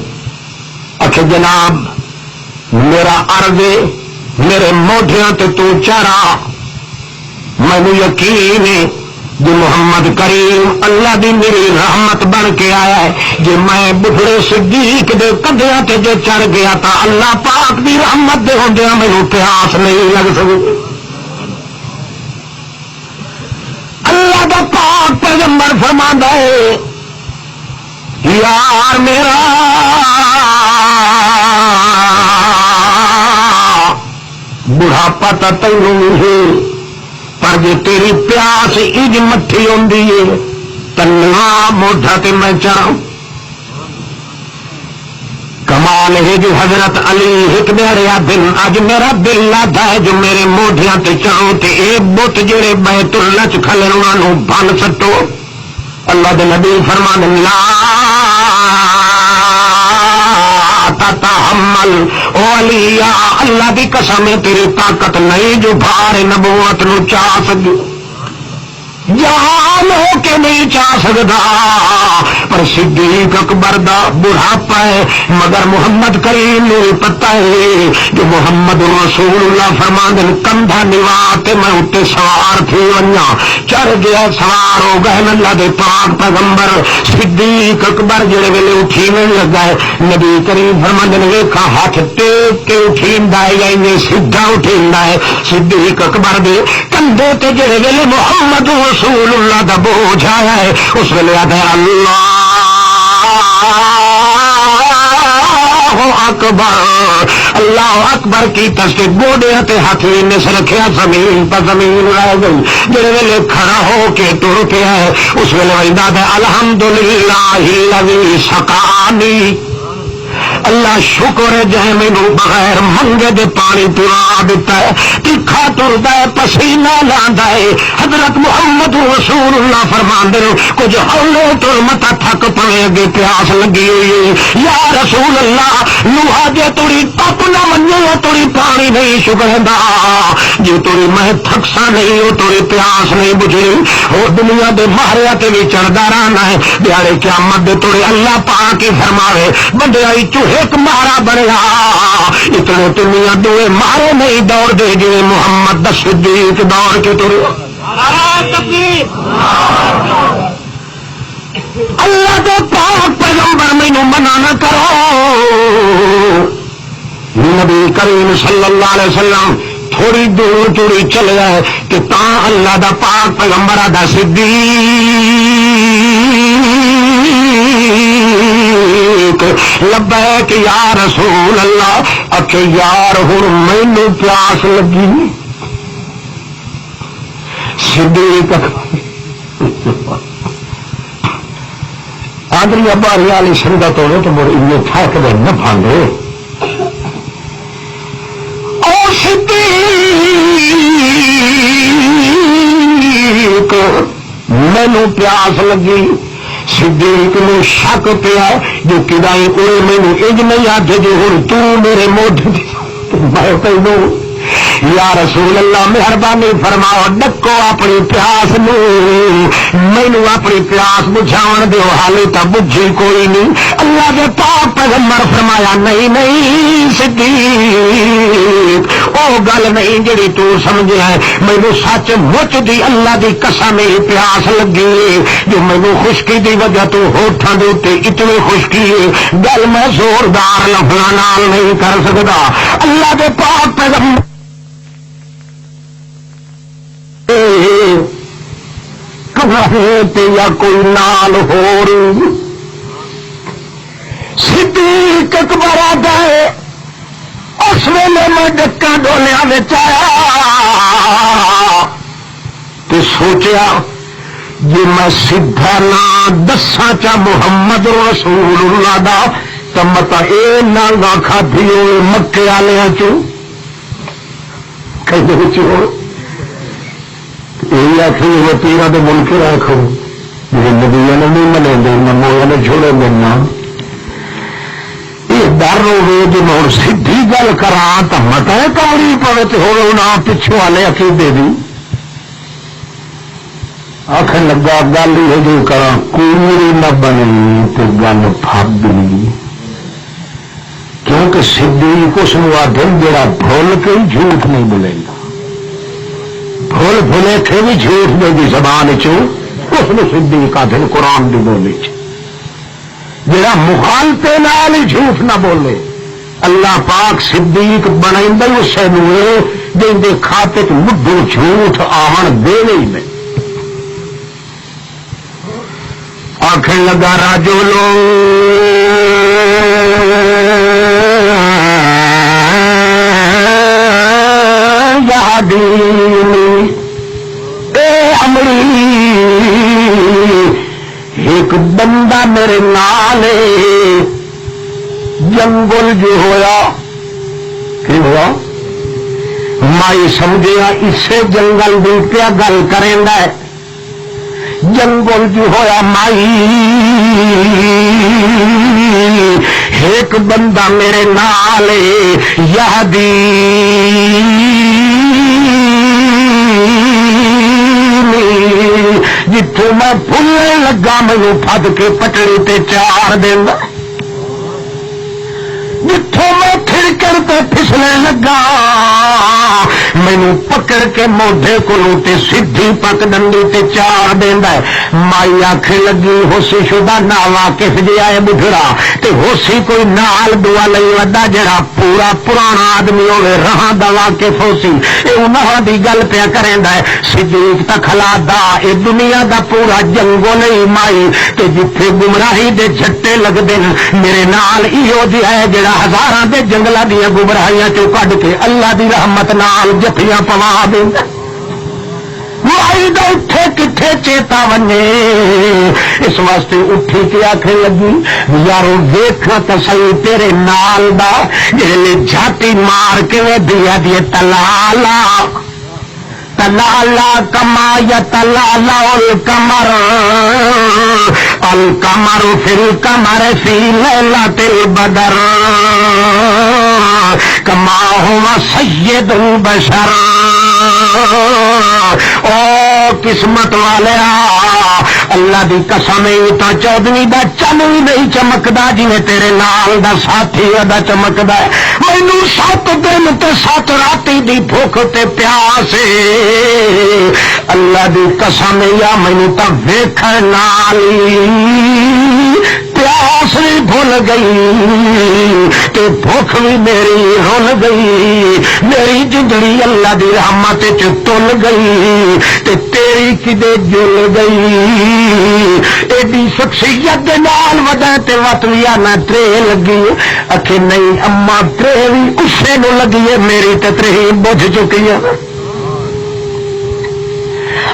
کہ جناب میرا عرض میرے موڈیاں تے تو چارا مینوں یقین ہے جو محمد کریم اللہ دی میری رحمت بن کے آیا ہے جی میں بڑھڑے صدیق دے کندھیاں تے جو چڑھ گیا تا اللہ پاک دی رحمت دے ہوندیاں مینوں پیاس نہیں لگ سکتی اللہ دا پاک پیغمبر فرماندا ہے یار میرا بڑھاپا تا تینوں ہے پر جی تیری پیاس اج مٹھی ہوندی ہے تنہا موڈا تے میں چڑھاں کمال ہے جو حضرت علی ایک میرا دن اج میرا دل لاتا ہے جو میرے موڈیاں تے چڑھوں تے اے بت جڑے بیت اللہ چ کھلے انہاں نوں بن سٹو اللہ دے نبی فرمان لا تتحمل او علی اللہ دی قسم تیری طاقت نہیں جو بھار نبوت نو چاہ سکے جہان ہو کے نہیں چاہ سکتا پر صدیق اکبر دا بڑھاپا ہے مگر محمد کریم نو پتہ ہے جو محمد رسول اللہ فرماندن کندھا نواتے میں اتے سوار تھی ونیا چڑھ گیا سوار ہو گئے اللہ دے پاک پیغمبر صدیق اکبر جڑے ویلے اٹھینے لگا ہے نبی کریم فرماندن ویکھا ہاتھ ٹیک کے اٹھیندا ہے یا انہیں سیدھا اٹھیندا ہے صدیق اکبر دے کندھے تے جڑے ویلے محمد رسول اللہ دا بوجھ آیا ہے اس ویلے آتا ہے اللہ اکبر اللہ اکبر کی تسکے گوڑے تے ہاتھ نے سے رکھیا زمین پر زمین رہ گئی جڑے ویلے کھڑا ہو کے ٹر کے ہے اس ویلے ویندا ہے الحمدللہ الذی سقانی اللہ شکر ہے جے مینوں بغیر منگے دے پانی پلا دیتا ہے تکھا ٹردا ہے پسینہ لاندا ہے حضرت محمد رسول اللہ فرماندے کچھ ہولے ٹر متا تھک پوے اگے پیاس لگی ہوئی ہے یا رسول اللہ لوہا جے توڑی تپ نہ منجے توڑی پانی نہیں شکردا جے توڑی میں تھکسا نہیں ہو توڑی پیاس نہیں بجھی ہو دنیا دے مہاریا تے وی چڑھدا رہنا ہے دیاڑے قیامت دے توڑی اللہ پاک ہی فرماوے بندے چوہے ایک مارا بنیا اتنے دنیا دوے مارے نہیں دوڑ دے جی محمد دا صدیق دوڑ کے ترے اللہ دے پاک پیغمبر مینوں منع نہ کرو نبی کریم صلی اللہ علیہ وسلم تھوڑی دور تھوڑی چلے آئے کہ تا اللہ دا پاک پیغمبر دا صدیق لبیک یا رسول اللہ اکھے یار ہن مینوں پیاس لگی صدیق آدمی باری والی سنگت ہونے تو مڑ انہیں تھک دے نہ پھاندے او صدیق مینوں پیاس لگی صدیق نو شک پیا جو کدائی کوئی مینوں انج نہیں آکھے جو ہن تو میرے موڈے میں تینوں یا رسول اللہ مہربانی فرماؤ ڈکو اپنی پیاس نو مینوں اپنی پیاس بجھاون دیو حالی تا بجھی کوئی نہیں اللہ دے پاک پیغمبر فرمایا نہیں نہیں صدیق او گل نہیں جڑی تو سمجھیا ہے مینوں سچ مچ دی اللہ دی قسم پیاس لگی جو مینوں خشکی دی وجہ تو ہوٹھاں دے اوتے اتنی خشکی ہے گل میں زوردار لفظاں نال نہیں کر سکدا اللہ دے پاک پیغمبر یا کوئی نال ہو رہی صدیق اکبر آ گئے اس ویلے میں ڈکا ڈولیا آیا تو سوچیا جی میں سیدھا نہ دساں چا محمد رسول اللہ دا تو متا اے نہ کھادی ہوئے مکے والے نبی آخری وہ پیروں کے ملک رکھو میرے نبیا نے نہیں منے دینا مویا نے چھوڑے دینا یہ ڈر ہوے جی میں ہوں سیدھی گل کرا تو مت ہے کمری پوے تو ہو نہ پچھوں والے عقیدے دی آخر لگا گل یہ جو کرا کوئی نہ بنی تو گل پھبنی کیونکہ صدیق اس آدم جڑا بھول کے جھوٹ نہیں بولے گا بھول بھولے تھے بھی جھوٹ دے دی زبان چ اس نے صدیق آدم قرآن دی بولی جڑا مخالفے نال ہی جھوٹ نہ بولے اللہ پاک صدیق بنائیں اسے جن دے کھاتے مڈو جھوٹ آن دے نہیں آخر لگا راجو لو امری ایک بندہ میرے نال جنگل جو ہویا کی ہوا مائی سمجھیا اسے جنگل بھی پیا گل کریں گا جنگل جو ہویا مائی ایک بندہ میرے نال یہدی جتوں میں پھلنے لگا مینو پھد کے پٹڑی تے چار دینا جتوں میں کھڑکڑ تے پھسلنے لگا مینو پکڑ کے موڈے کو سیدھی پک ڈنڈی تے چار دینا مائی آخ لگی ہوسی شدہ نہ واقف جی آئے بڑھڑا تے ہوسی کوئی نال دعا لئی وڈا جڑا پورا پرانا آدمی ہوے رہاں دا واقف ہوسی اے انہاں دی گل پیا کریندا ہے صدیق تکھلا دا اے دنیا دا پورا جنگو نہیں مائی تے جتھے گمراہی دے جھٹے لگدے میرے نال ایہو جی ہے جڑا ہزاراں دے جنگلاں دی گمراہیاں چوں کڈ کے اللہ دی رحمت نال جفیاں پوا دیندا مائی دا اٹھے کٹھے چیتا ونے اس واسطے اٹھی کے آخر لگی یارو ویکھا تو صحیح تیرے نال دا جڑے جھاتی مار کے دیا دیے تلالا تلالا کما یا تلالا القمر القمر فی القمر فی لیلۃ البدر کما ہوا سید البشر او قسمت والے اللہ دی قسم تا چودھویں دا چن بھی نہیں چمکدا جی تیرے نال دا ساتھی دا چمکدا ہے مینوں 7 دن تے 7 راتی دی بھوک تے پیاس اللہ دی قسم یا مینوں تا ویکھن نال پیاس بھی بھول گئی تے بھوک بھی میری رول گئی میری جندڑی اللہ دی رحمت چ تل گئی تے تیری کدے جل گئی ایڈی شخصیت دے نال وڈا تے وتویا نہ ترے لگی اکھے نہیں اما ترے بھی اسے نو لگی ہے میری تے ترے بجھ چکی ہے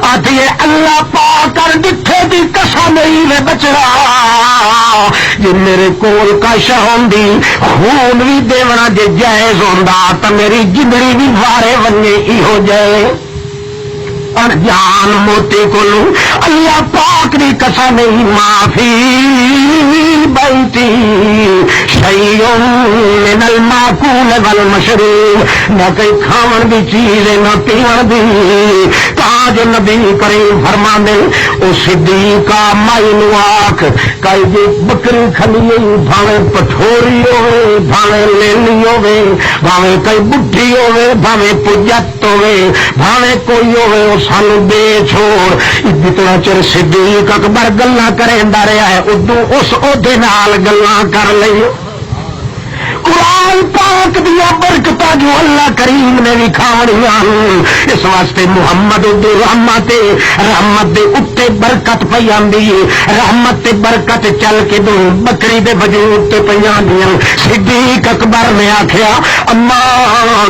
آتی ہے اللہ پاک کر دکھے دی قسم نہیں لے بچڑا جی میرے کول کش ہوندی خون بھی دیونا جے جائز ہوندا تا میری جندڑی بھی وارے ونے ہی ہو جائے انجان موتی کولو اللہ پاک دی قسم نہیں معافی بیتی شیئن من الماکول والمشروب نہ کئی کھاون دی چیز نہ پیون دی تاج نبی کریم فرماندے او صدیقہ مائی نو آکھ کئی جی بکری کھلی بھاوے پٹھوری ہوئے بھاوے لیلی ہوئے بھاوے کئی بڈھی ہوئے بھاوے پجت ہوئے بھاوے کوئی ہوئے سانو بے چھوڑ اتنا چر صدیق اکبر گلاں کریندا رہیا ہے ادو اس عہدے نال گلاں کر لئی قرآن پاک دیا برکتاں جو اللہ کریم نے بھی کھاونیاں اس واسطے محمد دی رحمت دے اتے برکت پئی آندی ہے رحمت تے برکت چل کے دو بکری دے وجود تے پئی آندیاں صدیق اکبر نے آکھیا اما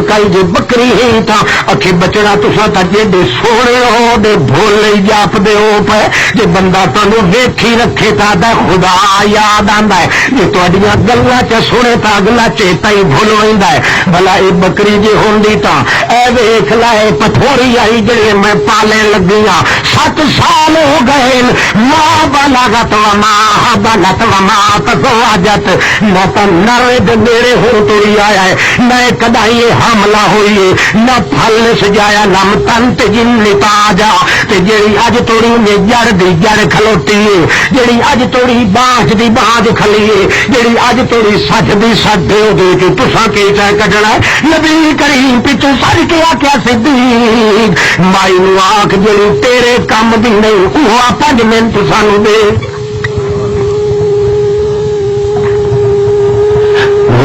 کئی جے بکری ہی تا اکھے بچڑا تساں تا جے دے سونے ہو دے بھولے جاپ دے ہو پے جے بندہ تانوں ویکھی رکھے تا دا خدا یاد آندا ہے جے تہاڈیاں گلاں چ سنے تا اگلا چیتا ہی بھول ویندا ہے بھلا یہ بکری جی ہوندی تا اے ویکھ لائے پتھوری آئی جڑے میں پالے لگی ہاں 7 سال ہو گئے ماں بلغت وما حبلت وما تزوجت نہ تو نرے دے میرے ہو توڑی آیا ہے نہ کدائی حاملہ ہوئی ہے نہ پھل سجایا نہ تن تے جن نتاجا تے جڑی اج توڑی نے جڑ دی جڑ کھلوتی ہے جڑی اج توڑی بانج دی بانج کھلی ہے جڑی اج توڑی سچ دی سچ دے دے کے تساں کی چاہ کڈنا نبی کریم پچھو سر کے آکھیا صدیق مائی نو آکھ جڑی تیرے کم دی نہیں وہ 5 منٹ سانو دے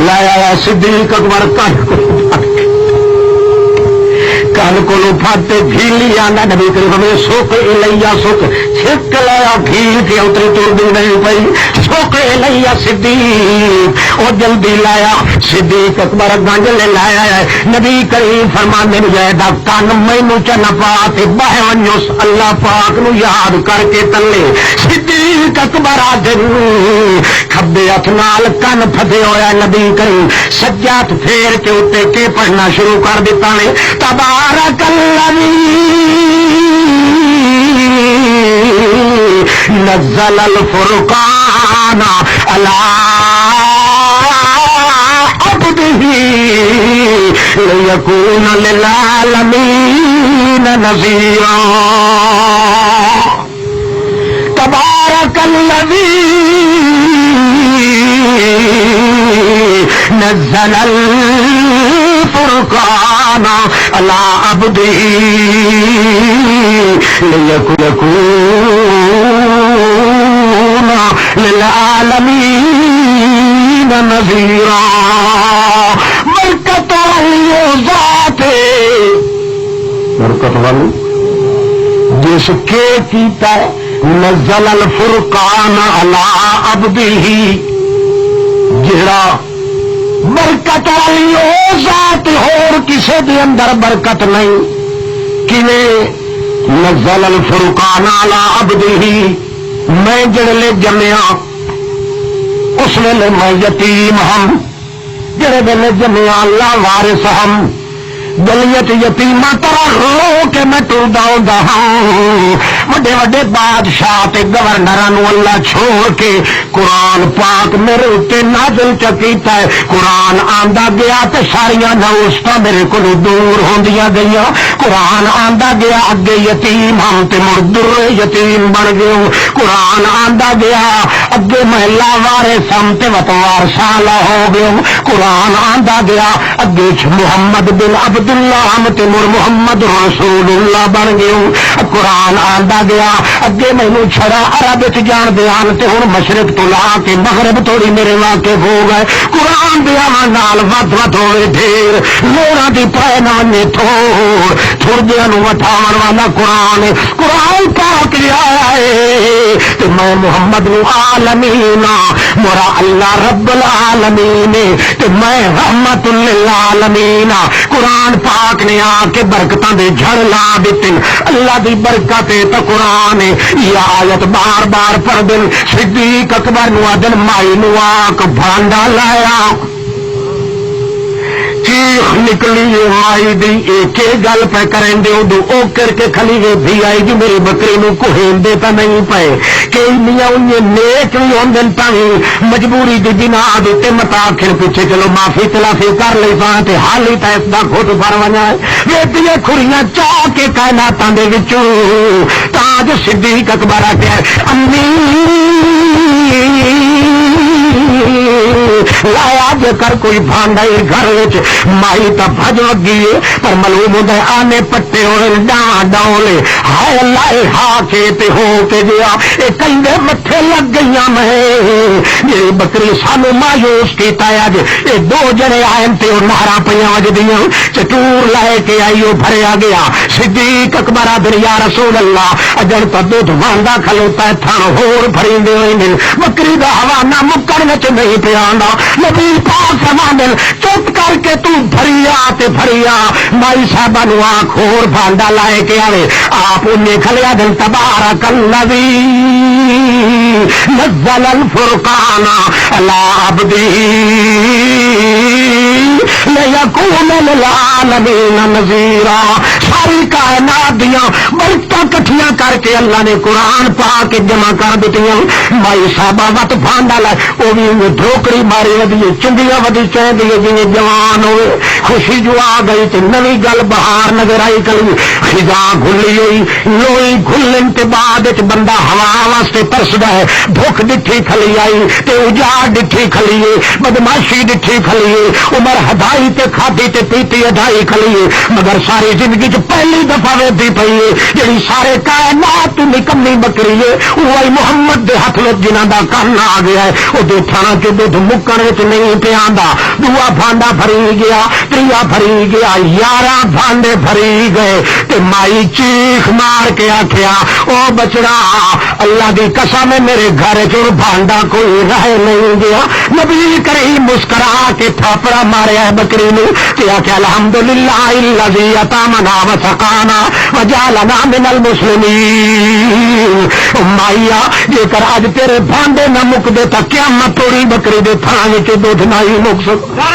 لایا صدیق اکبر کن کو پھاتے گھیلی آنا نبی کریم میں سوک لیا سوک چھک لایا گھیل کے اتری توڑ نہیں پئی سوک لیا صدیق وہ جلدی لایا صدیق اکبر گنج لے لایا ہے نبی کریم فرمانے مجھے دا کن مینو چ نہ پاتے بہ ونجو اللہ پاک نو یاد کر کے تلے صدیق اکبر آدن کھبے ہاتھ نال کن پھدے ہویا نبی کریم سجا ہاتھ پھیر کے اتنے کے پڑھنا شروع کر دیتا نے تبارک الذی نزل الفرقان علی عبده لیکون للعالمین نذیرا تبارک الذی نزل الفرقان على عبده ليكون للعالمين نذيرا برکت والی ذات برکت والی جس کے کیتا نزل الفرقان على عبده جڑا برکت والی او ذات ہور کسے دے اندر برکت نہیں کیویں نزل الفرقان علی عبده میں جڑے جمیا اس ویلے میں یتیم ہم جڑے ویلے جمیا اللہ وارث ہم گلیت یتیماں طرح رو کے میں ٹردا ہوندا ہاں وڈے وڈے بادشاہ تے گورنراں نو اللہ چھوڑ کے قرآن پاک میرے تے نازل کیتا ہے قرآن آندا گیا تے ساریاں نوستاں میرے کولوں دور ہوندیاں گئیاں قرآن آندا گیا اگے یتیم ہم تے مردر یتیم بن گئے قرآن آندا گیا اگے محلہ وارث ہم تے وتوار سالہ ہو گئے قرآن آندا گیا اگے محمد بن عبداللہ ہم تے محمد رسول اللہ بن گئے قرآن آندا گیا اگے مینو چھڑا عرب جان دیان تے ہن مشرق تو لا کے مغرب توڑی میرے واقف ہو گئے قرآن دیا نال ود ود ہوئے ڈھیر لوڑا دی پائے نہ ونے تھوڑ تھوڑدیاں نو وٹھاون والا قرآن قرآن پاک لیا ہے تے میں محمد نو عالمین مرا اللہ رب العالمین تے میں رحمت للعالمین قرآن پاک نے آ کے برکتاں دے جھڑ لا دیتے اللہ دی برکت تو قرآن یہ آیت بار بار پڑھ دن صدیق اکبر نو آدن مائی نو آک بھانڈا لایا چیخ نکلی مائی دی ایک گل پہ کریں دے دو او کر کے کھلی گئے بھی آئی جی میری بکری نو کوہین دے تا نہیں پائے کہ انہیاں انہیں نیک نہیں ہوں دن پائی مجبوری دی بنا دیتے متاخر پیچھے چلو معافی تلافی کر لی پاتے حالی تا اس دا گھوٹ فرمانا ہے یہ دیئے کھوریاں چاہ کے کائناتاں دے وچوں تاج صدیق اکبر آتے ہیں امی لایا جے کر کوئی بھانڈائی گھر وچ مائی تا بھج گئی پر معلوم ہوتا ہے آنے پٹے ہوئے ڈان ڈولے ہائے لائے ہا کے تے ہو کے گیا اے کندے متھے لگ گئیاں میں یہ بکری سانو مایوس کیتا ہے اج اے 2 جنے آئے تے او نہراں پیاں وجدیاں چٹور لائے کے آئیو بھریا گیا صدیق اکبر آدر یا رسول اللہ اجن تا دودھ واندا کھلوتا ہے تھان ہور بھریندے ہوئے نے بکری دا حوانہ مکن وچ نہیں پیاندا نبی پاک فرماندے چپ کر کے تو بھریا تے بھریا مائی صاحبہ نو آنکھ ہور بھانڈا لائے کے آوے آپ انہیں کھلیا دل تبارک الذی نزل الفرقان علی عبده لِيَكُونَ لِلْعَالَمِينَ نَذِيرًا. ساری کائنات دیاں برکتاں کٹھیاں کر کے اللہ نے قرآن پا کے جمع کر دیتیاں. مائی صاحبہ وت بھانڈا لائے وہ بھی دھوکڑی ماری ودی چنگیاں ودی چاہیے جی جوان ہوئے. خوشی جو آ گئی تو نوی گل بہار نظر آئی. کلی خزاں گھلی ہوئی لوئی گھلن کے بعد بندہ ہوا واسطے ترسدا ہے. بھوک ڈٹھی کھلی آئی تے اجاڑ ڈٹھی کھلیے بدماشی ڈٹھی کھلیے عمر ہدائی تے کھادی تے پیتی ہدائی کھلیے. مگر ساری زندگی چ پہلی دفعہ ویدی پئی ہے جڑی سارے کائنات تو نکمی بکری ہے وہی محمد دے ہاتھ وچ جنہاں دا کن آ گیا ہے. وہ تھانا چ دودھ مکن وچ نہیں پیا آندا. دوا بھانڈا بھری گیا تریا بھری گیا 11 بھانڈے بھری گئے تے مائی چیخ مار کے آخیا او بچڑا اللہ دی قسم ہے میرے گھر چ بھانڈا کوئی رہ نہیں گیا. نبی کریم مسکرا کے تھاپڑا ماریا ہے بکری نے تے آخیا الحمدللہ الذی اطعمنا وسقانا وجعلنا من المسلمین. مائیا جے کر اج تیرے بھانڈے نہ مک دے تا قیامت توڑی بکری دے تھان وچ دودھ نہ ہی مک سکدا.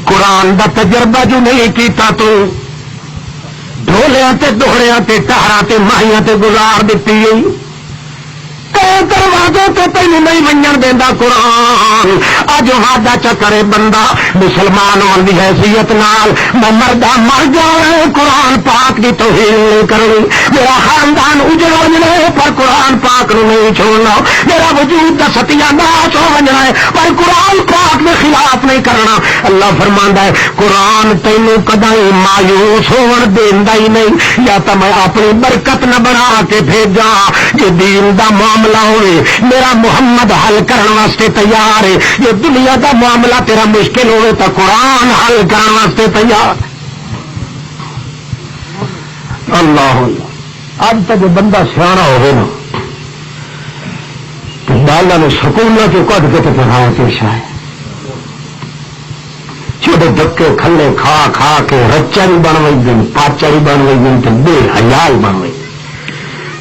قرآن دا تجربہ جو نہیں کیتا تو ڈھولیاں تے دوہڑیاں تے ٹہراں تے ماہیاں تے گزار دیتی گئی. دروازے تے تینوں نہیں ونجن دینا قرآن. اج وعدہ چکرے بندہ مسلمان ہونے کی حیثیت نال میں مردہ مر جاؤں قرآن پاک کی توہین نہیں کرنی. میرا خاندان اجڑ وجنا ہے پر قرآن پاک نو نہیں چھوڑنا. میرا وجود دا ستیا ناش ہو وجنا ہے پر قرآن پاک کے خلاف نہیں کرنا. اللہ فرماندا ہے قرآن تینوں کدی مایوس ہون دیندا ہی نہیں. یا تو میں اپنی برکت نہ بنا کے بھیجا جے دین دا معاملہ ہوئے میرا محمد حل کرنے واسطے تیار ہے. یہ دنیا دا معاملہ تیرا مشکل ہوئے تو قرآن حل کرنے واسطے تیار. اللہ اب تک بندہ سیاح ہوئے نا بالا نے سکون کے کٹ کے تو پڑھایا پیشہ ہے. چھوٹے دکے کھلے کھا کھا کے رچا بھی بن گئی دن پاچا بھی بن گئی دن تو بے حیا بن گئی.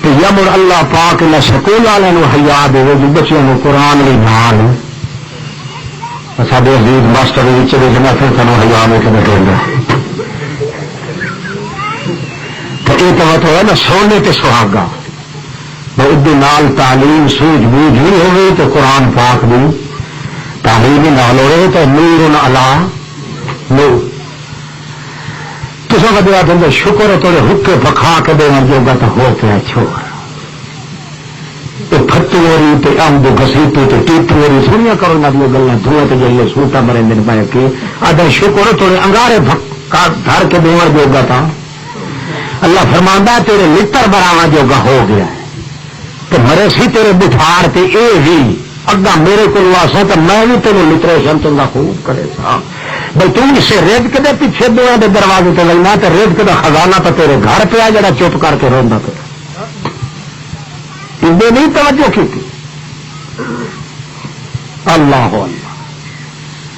یمر اللہ پاک نہ سکول والوں حیا دے جو بچوں کو قرآن لی نال سارے عزیز ماسٹر پھر سانو حیا میں بیٹھے تو یہ تو ہے نا سونے تے سہاگا. نال تعلیم سوجھ بوجھ بھی ہوئے تو قرآن پاک بھی تعلیم نال ہوئے تو نور علی نور. کسی کا دیا دیں شکر ہے تھوڑے حکے پکھا کے دینا جو گا تو ہو کے چھوڑ تو پھٹوری تے امب گسیٹو تے ٹیٹوری سنیا کرو نہ یہ گلا دھوئے تے جائیے سوٹا مرے دن پائے کے آدھے شکر ہے تھوڑے انگارے دھر کے دیوار جو گا تھا. اللہ فرماندا تیرے لتر براوا جو گا ہو گیا ہے تو مرے سی تیرے بٹھار تے اے بھی اگا میرے کو واسا تو میں بھی تیرے لٹریشن تو نہ خوب کرے سا بھائی تم اسے رزق دے پیچھے دو دے دروازے تے لینا تو رزق دا خزانہ تو تیرے گھر پہ جڑا چپ کر کے روندا پیا. نہیں توجہ کی تھی. اللہ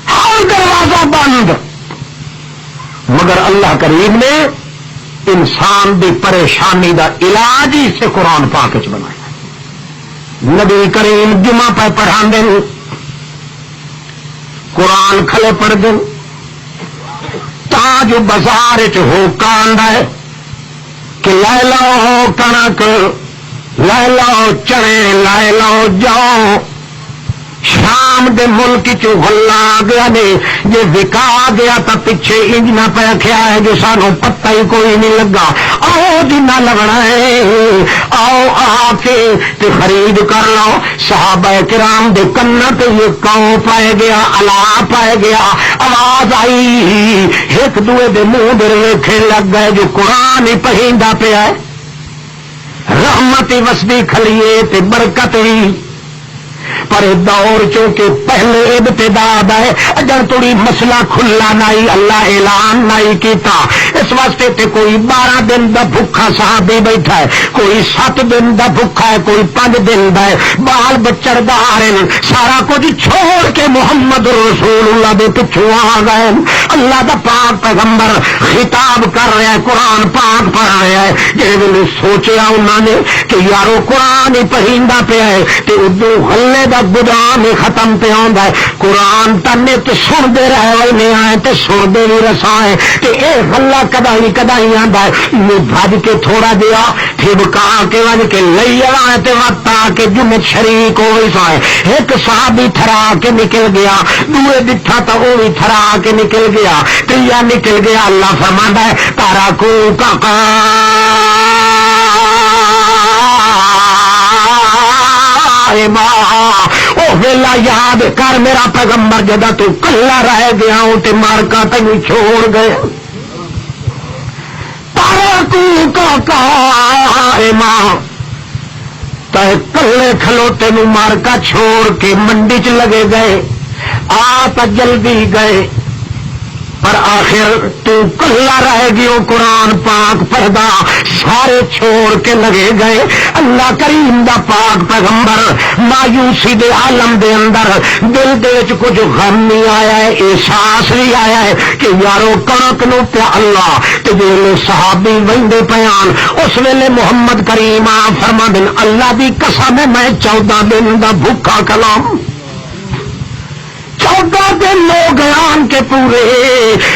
ہر دروازہ بند مگر اللہ کریم نے انسان دی پریشانی دا علاج ہی سے قرآن پاک چ بنایا. نبی کریم جمعہ پہ پڑھا دیں قرآن کھلے پڑھ دیں تا جو بازار ہو کاند ہے کہ لے لو کنک لے لو چنے لے لو جاؤ شام دے ملک چ غلہ آ گیا نے جی وکا گیا تو پیچھے انج نہ پہ کیا ہے جو سانو پتہ ہی کوئی نہیں لگا. آؤ جنا لگنا ہے آؤ آ کے تے خرید کر لو. صحابہ کرام دے کنا تے یہ کاؤ پائے گیا الا پائے گیا آواز آئی ایک دوے دے منہ دے ویکھے لگ گئے جو قرآن ہی پڑھیندا پیا ہے. رحمت وسدی کھلیے تے برکت بھی پر دور چونکہ پہلے ابتدا ہے اجر توڑی مسئلہ کھلا نہیں اللہ اعلان نہیں کیتا اس واسطے تے کوئی 12 دن دا بھوکا صحابی بیٹھا ہے، کوئی 7 دن دا بھوکا ہے، کوئی 5 دن دا ہے، بال بچر دار سارا کچھ چھوڑ کے محمد رسول اللہ دے پچھوں آ گئے۔ اللہ دا پاک پیغمبر خطاب کر رہا ہے، قرآن پاک پڑھ رہا ہے، جس ویلے سوچیا انہوں نے کہ یارو قرآن ہی پڑھیندا پیا ہے تے ادھر غلے دا گدام ہی ختم پہ آندا ہے، قرآن تنے تو سنتے رہے نہیں آئے تے سنتے بھی رساں ہے تے اے غلہ کدائی آندا ہے، میں بھج کے تھوڑا دیا ٹھبکا کے وج کے لئی آئے تے وقت آ کے جن شریک ہوئی سائے، ایک صحابی تھرا کے نکل گیا، دوے دٹھا تو وہ بھی تھرا کے نکل گیا، تیا نکل گیا۔ اللہ فرماتا ہے تارا کو کاکا او ویلا یاد کر میرا پیغمبر جدا تو کلا رہ گیا ہوں تے مارکا تینوں چھوڑ گئے۔ تارا کو کاکا ماں تے کلے کھلوتے نو مارکا چھوڑ کے منڈی چ لگے گئے، آ تا جلدی گئے، پر آخر تو کلا رہ گیو قرآن پاک پڑھدا، سارے چھوڑ کے لگے گئے۔ اللہ کریم دا پاک پیغمبر مایوسی دے عالم دے اندر دل دے وچ کچھ غم نہیں آیا ہے، احساس نہیں آیا ہے کہ یارو کنک نو پیا اللہ تے جے صحابی ویندے پیان اس ویلے محمد کریم فرما دین اللہ دی قسم ہے میں 14 دن دا بھوکا کلام 14 دن لوگ آن کے پورے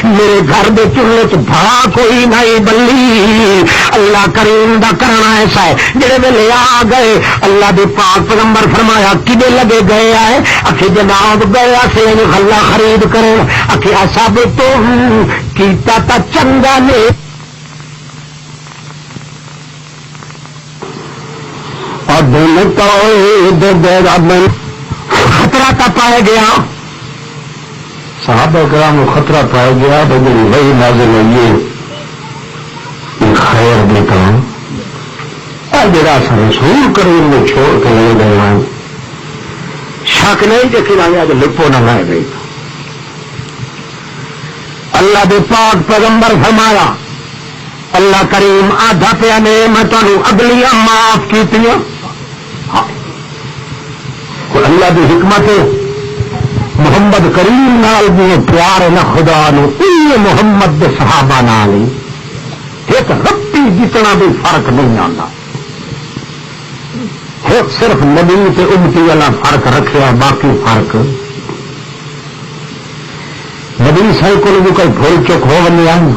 میرے گھر دے چولہے چ بھا کوئی نہیں بلی۔ اللہ کریم دا کرنا ایسا ہے جڑے ویلے آ گئے اللہ دے پاک پیغمبر فرمایا کدے لگے گئے آئے، آخے جناب گیا سے غلہ خرید کرے، آخے سب تو کیتا تا چنگا نے اور دل تو خطرہ تا پائے گیا، صحابہ کرام کو خطرہ پایا گیا، بجلی وہی نازل ہوئی خیر دے کام اور جڑا سا رسول کریم نے چھوڑ کے لے گئے ہیں شک نہیں کہ کھلایا جو لپو نہ لائے گئی۔ اللہ دے پاک پیغمبر فرمایا اللہ کریم آدھا پیا نے میں تمہیں اگلیاں معاف کی اللہ دی حکمت محمد کریم نال بھی پیار نہ خدا نو محمد دے صحابہ نال ایک رتی جتنا بھی فرق نہیں آتا، ایک صرف نبی تے امتی والا فرق رکھا، باقی فرق نبی صاحب کو بھی کوئی بھول چک ہو نہیں آئی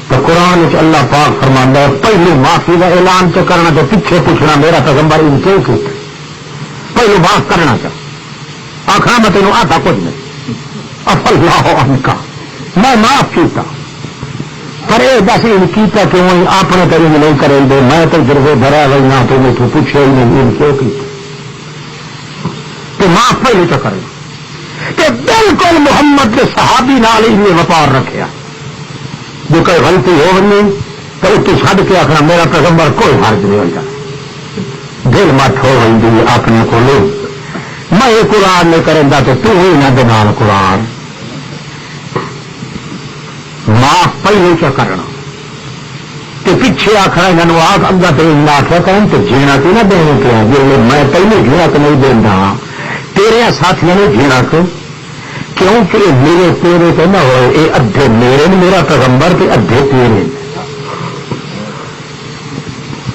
تو قرآن اللہ پاک فرماندا ہے پہلو معافی کا اعلان تو کرنا تو پیچھے پوچھنا میرا پیغمبر ان کیوں کیتا، پہلو معاف کرنا چاہ آخر میں تینوں آتا کچھ نہیں اف اللہ عنکا میں معاف کیتا، پر یہ دس کیتا کیوں اپنے تو نہیں کریں دے، میں تو جرگے بھرا گئی نہ تو میں پوچھے ہی نہیں ان کیوں کیتا، تو معاف پہلے تو کرے کہ بالکل محمد کے صحابی نال ہی نے وپار رکھا، جو کوئی غلطی ہو نہیں تو اس کو چھڈ کے آخنا میرا پیغمبر کوئی حرج نہیں ہوتا، دل مت ہو رہی اپنے کو لو میں یہ قرآن نہیں کریں گا تو ہی نہ دال قرآن معاف پہلے کیا کرنا کہ پیچھے آخر یہاں آگ اگا تو آخیا کریں تو جینا کی نہ دینا پیا جی میں پہلے جھیڑک نہیں دینا تیرے ساتھیوں نے جھیڑک کیونکہ میرے تیرے تو نہ ہوئے یہ ادھے میرے میرا پیغمبر تے ادھے تیرے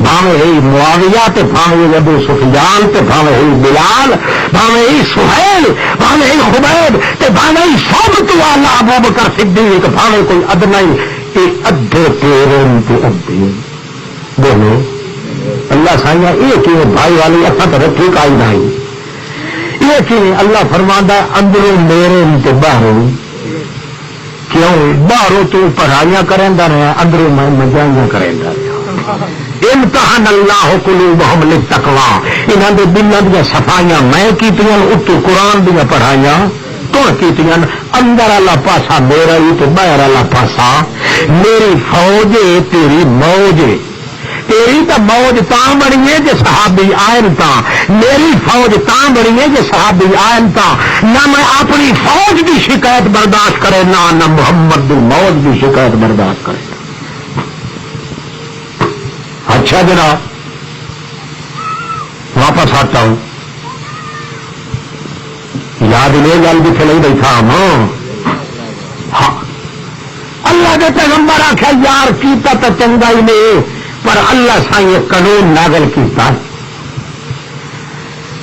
بھاوے ہی معاویہ تے بھاوے ابو سفیان تے بھاوے ہی بلال بھاوے ہی سہیل بھاوے ہی خبیب تے بھاوے ہی سب تو اعلیٰ ابو بکر صدیق بھاوے کوئی ادنا ہی یہ ادھے تیرے تے ادھے بولو اللہ سائیاں یہ کہ بھائی والی اصل تو رکھی کائی نہیں یہ کہ اللہ فرماندا اندروں میرے تے باہروں کیوں باہروں تو پڑھائیاں کریں رہا اندروں میں مجائیاں کریں رہا امتحان اللہ قلوبہم للتقوی انہاں دے دلاں دی صفائیاں میں کیتیاں اتو قرآن دی پڑھائیاں تو کیتیاں اندر والا پاسا میرا ہی تو باہر والا پاسا میری فوج تیری موج تیری تو موج تاں بنی ہے جی صحابی آئن تا، میری فوج تاں بنی ہے جی صحابی آئن تا، نہ میں اپنی فوج کی شکایت برداشت کرے نہ محمد دی موج کی شکایت برداشت کرے. اچھا جناب واپس آتا ہوں، یاد نہیں گل جتنے نہیں بیٹھا ہوں. ہاں اللہ کے پیغمبر آخیا یار کیتا تو چنگا ہی نہیں، پر اللہ سائیں یہ قانون نازل کیتا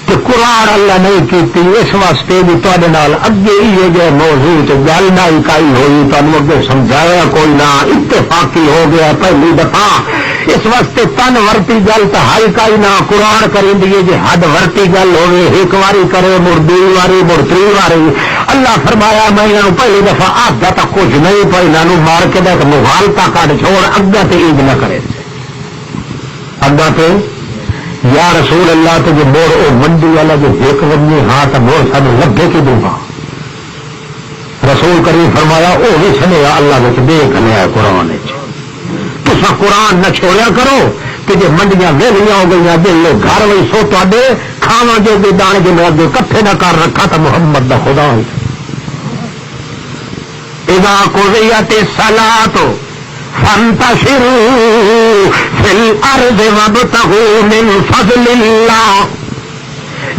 کہ قرآن اللہ نہیں کیتی. اس واسطے بھی تے اگے ہی جو موضوع گل نہ اکائی ہوئی، تمہیں اگے سمجھایا کوئی نہ، اتفاقی ہو گیا پہلی دفعہ. اس واسطے تن ورتی گل تو ہر کائی نہ قرآن کریں دیے جی حد ورتی گل ہوے ایک واری کرے مڑ دوئی واری مڑ تری واری. اللہ فرمایا میں انہوں پہلی دفعہ آگا تو کچھ نہیں پہ انہوں مار کے دیکھ مغالتا کٹ چھوڑ اگا تے عید نہ کرے اگا تے یا رسول اللہ تو جو موڑ او منڈی والا جو دیکھ بنی ہاں تو موڑ سب لگے کی دوں گا. رسول کریم فرمایا وہ بھی سنیا اللہ کے دیکھ لیا قرآن تسا قرآن نہ چھوڑیا کرو کہ جی منڈیاں ویلیاں ہو گئی دل گھر وہی سو تے کھاوا جو بھی دانے جو میں اگے کٹھے نہ کر رکھا تو محمد دا خدا ہوئی. اذا قضیت الصلاۃ فانتشروا فی الارض وابتغوا من فضل اللہ.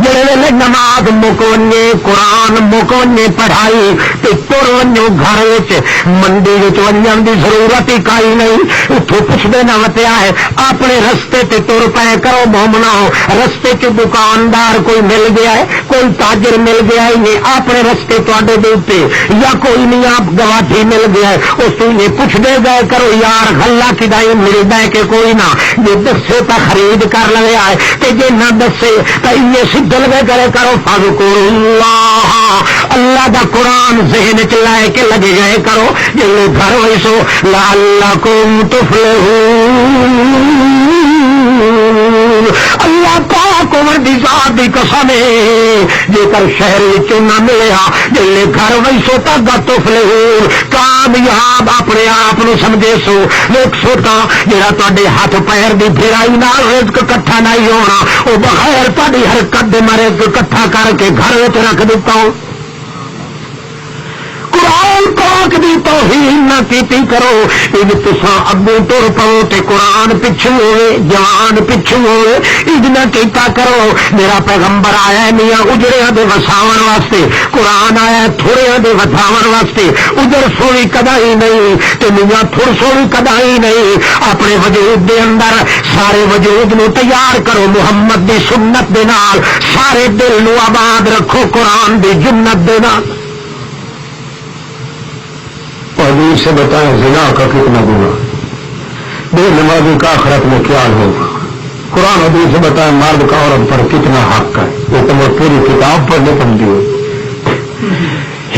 جڑے ویلے نماز مکونے قرآن مکونے پڑھائی تو تر ونجو گھر منڈی ونجن کی ضرورت ہی کائی نہیں. اتوں پوچھتے نہ وتیا ہے اپنے رستے تے تر پے کرو مومنا. رستے چ دکاندار کوئی مل گیا ہے کوئی تاجر مل گیا ہے نہیں اپنے رستے تے دے یا کوئی نہیں آپ گواٹھی مل گیا ہے اس یہ پوچھتے گئے کرو یار گلا کدائی ملتا ہے کہ کوئی نہ جی دسے تو خرید کر لیا ہے کہ جی نہ دسے تو یہ دلوے کرے کرو فذکر اللہ. اللہ دا قرآن ذہن چ لائے کے لگے گئے کرو جی گھر ہوئی سو لعلکم تفلحون. اللہ پاک عمر دی ذات دی قسم ہے جے کر شہر وچوں نہ ملیا جے گھر وئی سو تا تفلحون کامیاب اپنے آپ نو سمجھے سو. ایک سوتا جڑا تواڈے ہاتھ پیر دی پھرائی نال رزق کٹھا نہیں ہونا وہ بغیر تواڈی حرکت دے مارے کٹھا کر کے گھر وچ رکھ دیتا. قرآن پاک دی توہین نہ کیتی کرو اج تساں اگوں تر پو تے قرآن پچھو ہوئے جان پچھو ہوئے اج نہ کیتا کرو. میرا پیغمبر آیا میاں اجڑیاں دے وساون واسطے، قرآن آیا تھوڑیاں دے وساون واسطے. اجڑ سوئی کدائی نہیں تے میاں تھوڑ سوئی کدائی نہیں. اپنے وجود دے اندر سارے وجود نو تیار کرو محمد دی سنت دے نال. سارے دل نو آباد رکھو قرآن دی جنت دے نال. حدیث سے بتائیں زنا کا کتنا گناہ، بے نمازی کا آخرت میں کیا ہوگا. قرآن حدیث سے بتائیں مرد کا عورت پر کتنا حق ہے. یہ تو میں پوری کتاب پڑھنے پڑتی ہوں.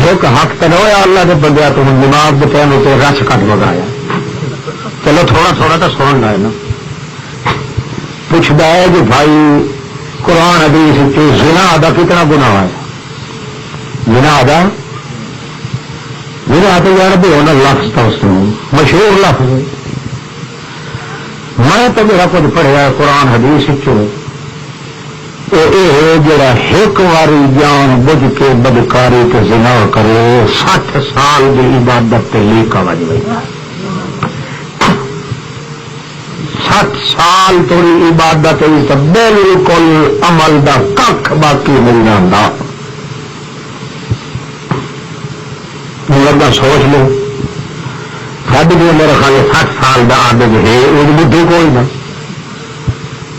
ایک حق تو نہ ہوا اللہ نے بندیا تو نماز کے ٹائم تو رش کٹ بگایا. چلو تھوڑا تھوڑا تو سننا ہے نا. پوچھتا ہے کہ بھائی قرآن حدیث زنا ادا کتنا گناہ ہے. زنا ادا میرا تو یار بھی ہونا لفظ تھا اس میں مشہور لفظ. میں تو میرا کچھ پڑھیا قرآن حدیث جڑا ایک واری جان بجھ کے بدکاری کے زنا کرے 60 سال کی عبادت پہ لی کا وجہ 60 سال تھوڑی عبادت بالکل عمل دا کھ باقی مل جاتا. لگا سوچ لو سب جو میرے خیال 60 سال کا آدمی ہے وہ بدھی کوئی نہ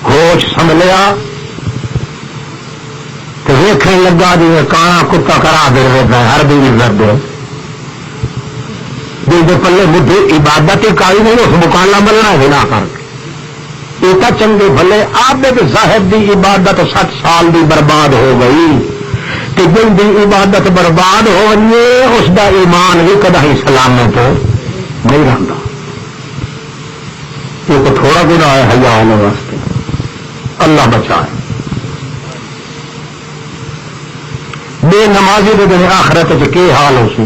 ہوش سنبھلیا تو ویکھنے لگا جی کانا کتا کرا دے ہر بھی عزت دے پلے بدھی عبادت ہی کائی نہیں اس مکالا ملنا ہے نہ کر کے یہ تو چنگے بھلے آپ صاحب کی عبادت 60 سال کی برباد ہو گئی. جن کی عبادت برباد ہو اس دا ایمان بھی کدا ہی سلامت نہیں رہتا. یہ تو تھوڑا گناہ ہے حیا ہونے واسطے. اللہ بچائے. بے نمازی کے دن آخرت کے حال ہو سی.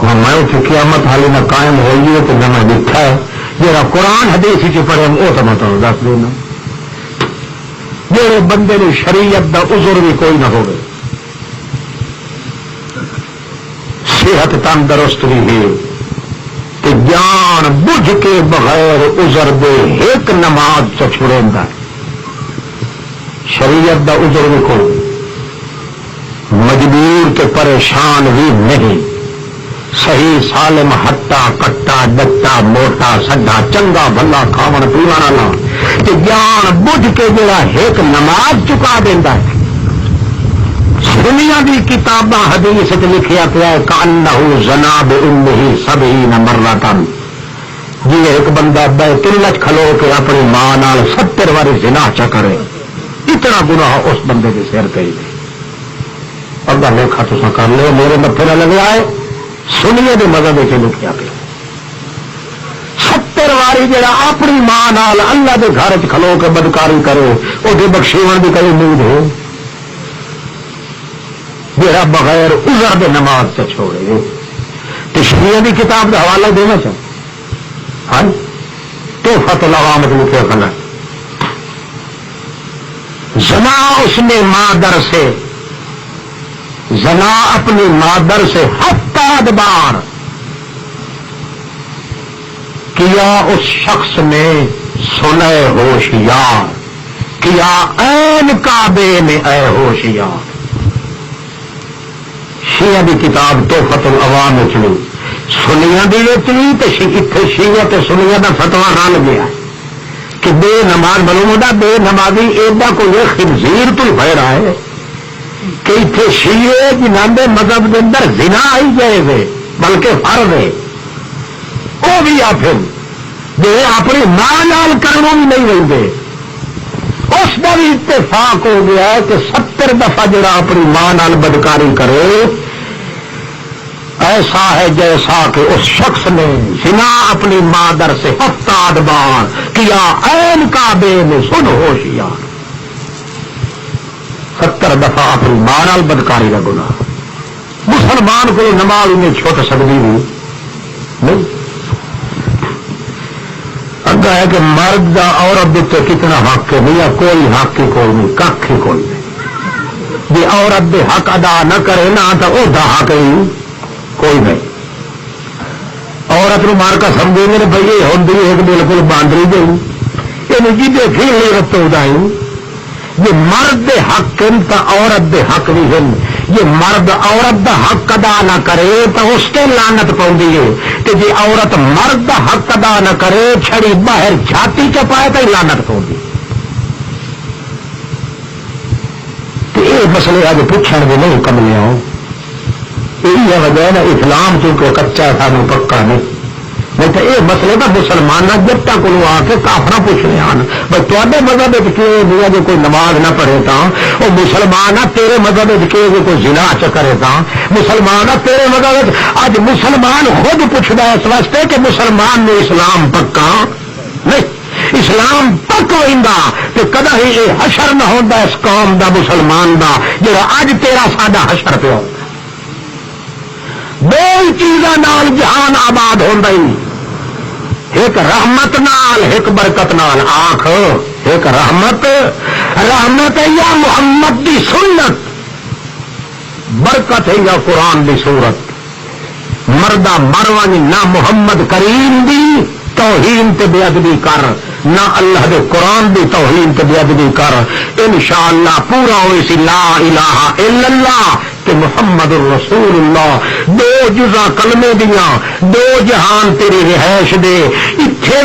میں اتنے قیامت حالی نہ قائم ہوئی ہے تو نہ میں دیکھا ہے جڑا قرآن حدیث چ پڑھے وہ تو میں تمہیں دس دینا جڑے بندے نے شریعت دا عذر بھی کوئی نہ ہوگی صحت تندرست بھی ہے تو جان بجھ کے بغیر عذر دے ایک نماز چ چھڑیندا ہے شریعت دا عذر بھی کوئی مجبور کے پریشان بھی نہیں صحیح سالم ہٹا کٹا ڈٹا موٹا سڈا چنگا بھلا کھاون پیون والا تے جان بجھ کے جڑا ایک نماز چکا دینا ہے دنیا دی کتاباں حدیث لکھیا پیا ہے کانہ زنا بامہ 70 مرۃ جی ایک بندہ بیت اللہ کھلو کے اپنی ماں نال 70 واری زنا چا کرے اتنا گناہ اس بندے کے سر پہ ہی اگا لیکھا تو کر لو میرے متے نہ لگے آئے سنیے دے مذہب کے لکھیا پیا 70 واری جڑا اپنی ماں نال اللہ دے گھر چ کھلو کے بدکاری کرے وہ بخشیون بھی کوئی امید ہو جڑا بغیر عذر دے نماز سے چھوڑے تشریح کی کتاب کا حوالہ دینا چاہوں ہاں تحفۃ العوام لکھے کھانا زنا اس نے مادر سے زنا اپنی مادر سے 7 بار کیا اس شخص نے سنے ہوشیار کیا عین کعبے میں اے ہوشیار شیعہ دی کتاب تحفۃ العوام چلی سنیاں دی چلی تو اتنے شیعہ تے سنیاں دا فتوا نہ لگیا کہ بے نماز معلوم بے نمازی ایڈا کوئی خنزیر تو پھیر ہے کہ اتنے شیعے جنہاں دے مذہب کے اندر زنا آئی جائے گے بلکہ فرض ہے وہ بھی آپ جی اپنی ماں نال کرنوں بھی نہیں رہتے اس کا بھی اتفاق ہو گیا ہے کہ 70 دفعہ جڑا اپنی ماں نال بدکاری کرے ایسا ہے جیسا کہ اس شخص نے زنا اپنی مادر سے 7 بار کیا عین کعبے میں سن ہوشیار 70 دفعہ اپنی ماں نال بدکاری کا گناہ مسلمان کو نماز میں چھوٹ سکتی نہیں اگا ہے کہ مرد کا عورت دیتے کتنا حق ہے نہیں کوئی حق ہی کوئی نہیں کھ ہی کوئی نہیں جی عورت دے حق ادا نہ کرے نہ تو وہ حق ہی کوئی نہیں عورت نو مار کا سمجھیں گے بھائی یہ ہوتی ایک بالکل باندری گئی یہ جی دیکھی لے رتو دائی یہ مرد دے حق ہیں تو عورت دے حق بھی ہیں یہ مرد عورت دا حق ادا نہ کرے تو اس کے لعنت پاؤندی ہے کہ جی عورت مرد دا حق ادا نہ کرے چھڑی باہر چھاتی چپائے تو لعنت پاؤندی یہ مسئلے اج پوچھنے بھی نہیں کملے آؤ یہی وجہ نا اسلام چونکہ کچا سانو پکا نہیں تو یہ مسئلے کا مسلمان جب کو آ کے کافر پوچھنے آن بھائی تے مذہب دیا جی کوئی نماز نہ پڑھے تا وہ مسلمان تیرے مذہب کہ کوئی زنا چکرے تا مسلمان تیرے مذہب اج مسلمان خود پوچھتا ہے اس واسطے کہ مسلمان نے اسلام پکا نہیں اسلام پک ہوتا تو کدا ہی یہ حشر نہ ہوتا اس قوم دا مسلمان دا جڑا اج تیرا ساڈا حشر پہ ہوتا دو چیزاں نال جہان آباد ہوتا ہی ایک رحمت نال ایک برکت نال آنکھ ایک رحمت ہے یا محمد دی سنت برکت ہے یا قرآن دی صورت مردہ مرونی نہ محمد کریم دی توہین تے بے ادبی کر نہ اللہ دے قرآن دی توہین تے بے ادبی کر انشاءاللہ پورا ہوئی سی لا الہ الا اللہ کہ محمد الرسول اللہ 2 جزا کلمے دیاں 2 جہان تیری رہائش دے اتھے